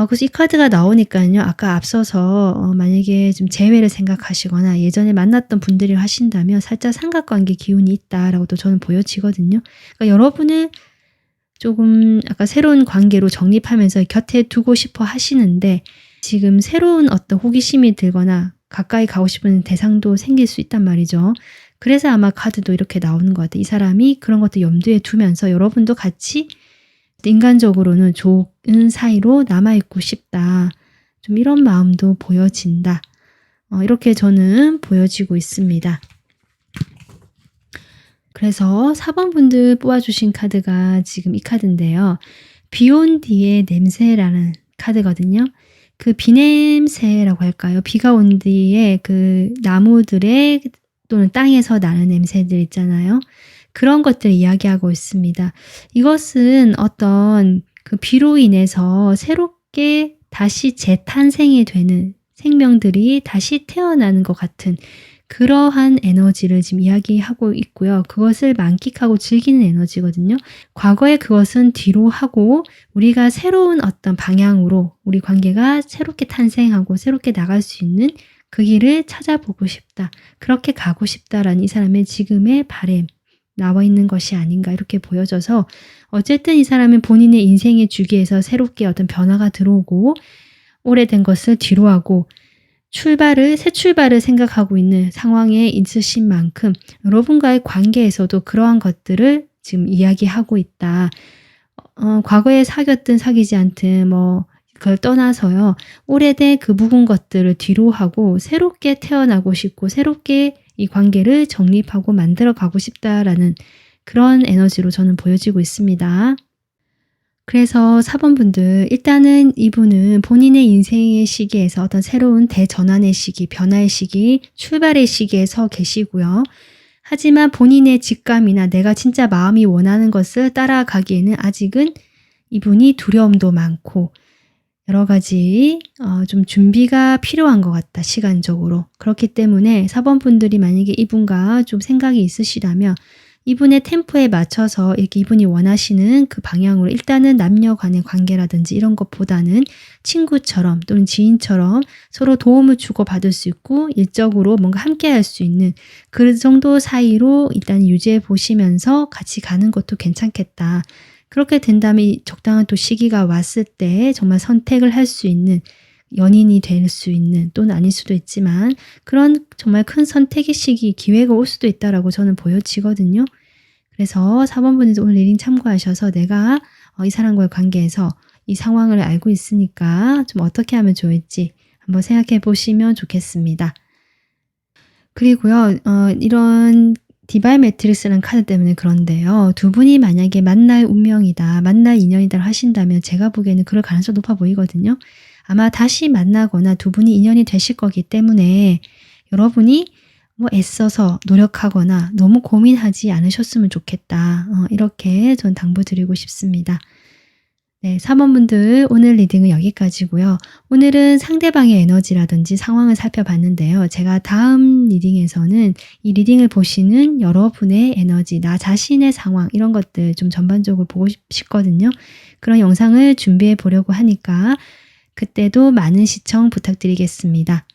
[SPEAKER 1] 그래서 이 카드가 나오니까요. 아까 앞서서 만약에 좀 재회를 생각하시거나 예전에 만났던 분들이 하신다면 살짝 삼각관계 기운이 있다라고 또 저는 보여지거든요. 그러니까 여러분을 조금 아까 새로운 관계로 정립하면서 곁에 두고 싶어 하시는데 지금 새로운 어떤 호기심이 들거나 가까이 가고 싶은 대상도 생길 수 있단 말이죠. 그래서 아마 카드도 이렇게 나오는 것 같아요. 이 사람이 그런 것도 염두에 두면서 여러분도 같이 인간적으로는 좋은 사이로 남아있고 싶다. 좀 이런 마음도 보여진다. 이렇게 저는 보여지고 있습니다. 그래서 4번 분들 뽑아주신 카드가 지금 이 카드인데요. 비 온 뒤의 냄새라는 카드거든요. 그 비냄새라고 할까요? 비가 온 뒤에 그 나무들의 또는 땅에서 나는 냄새들 있잖아요. 그런 것들을 이야기하고 있습니다. 이것은 어떤 그 비로 인해서 새롭게 다시 재탄생이 되는 생명들이 다시 태어나는 것 같은 그러한 에너지를 지금 이야기하고 있고요. 그것을 만끽하고 즐기는 에너지거든요. 과거에 그것은 뒤로 하고 우리가 새로운 어떤 방향으로 우리 관계가 새롭게 탄생하고 새롭게 나갈 수 있는 그 길을 찾아보고 싶다. 그렇게 가고 싶다라는 이 사람의 지금의 바람 나와 있는 것이 아닌가 이렇게 보여져서 어쨌든 이 사람은 본인의 인생의 주기에서 새롭게 어떤 변화가 들어오고 오래된 것을 뒤로 하고 새 출발을 생각하고 있는 상황에 있으신 만큼 여러분과의 관계에서도 그러한 것들을 지금 이야기하고 있다. 과거에 사귀었든 사귀지 않든 그걸 떠나서요. 오래된 그 묵은 것들을 뒤로 하고 새롭게 태어나고 싶고 새롭게 이 관계를 정립하고 만들어 가고 싶다라는 그런 에너지로 저는 보여지고 있습니다. 그래서 4번 분들 일단은 이분은 본인의 인생의 시기에서 어떤 새로운 대전환의 시기, 변화의 시기, 출발의 시기에 서 계시고요. 하지만 본인의 직감이나 내가 진짜 마음이 원하는 것을 따라가기에는 아직은 이분이 두려움도 많고 여러 가지 좀 준비가 필요한 것 같다. 시간적으로. 그렇기 때문에 4번 분들이 만약에 이분과 좀 생각이 있으시다면 이분의 템포에 맞춰서 이렇게 이분이 원하시는 그 방향으로 일단은 남녀 간의 관계라든지 이런 것보다는 친구처럼 또는 지인처럼 서로 도움을 주고받을 수 있고 일적으로 뭔가 함께 할 수 있는 그 정도 사이로 일단 유지해 보시면서 같이 가는 것도 괜찮겠다. 그렇게 된다면 적당한 또 시기가 왔을 때 정말 선택을 할 수 있는 연인이 될 수 있는 또는 아닐 수도 있지만 그런 정말 큰 선택의 시기, 기회가 올 수도 있다라고 저는 보여지거든요. 그래서 4번 분이 오늘 리딩 참고하셔서 내가 이 사람과의 관계에서 이 상황을 알고 있으니까 좀 어떻게 하면 좋을지 한번 생각해 보시면 좋겠습니다. 그리고요, 이런 디바인 매트릭스라는 카드 때문에 그런데요. 두 분이 만약에 만날 운명이다, 만날 인연이다 하신다면 제가 보기에는 그럴 가능성이 높아 보이거든요. 아마 다시 만나거나 두 분이 인연이 되실 거기 때문에 여러분이 애써서 노력하거나 너무 고민하지 않으셨으면 좋겠다. 이렇게 전 당부드리고 싶습니다. 네, 3번분들 오늘 리딩은 여기까지고요. 오늘은 상대방의 에너지라든지 상황을 살펴봤는데요. 제가 다음 리딩에서는 이 리딩을 보시는 여러분의 에너지, 나 자신의 상황 이런 것들 좀 전반적으로 보고 싶거든요. 그런 영상을 준비해 보려고 하니까 그때도 많은 시청 부탁드리겠습니다.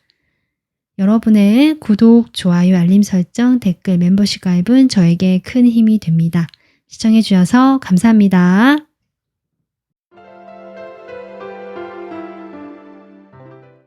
[SPEAKER 1] 여러분의 구독, 좋아요, 알림 설정, 댓글, 멤버십 가입은 저에게 큰 힘이 됩니다. 시청해 주셔서 감사합니다.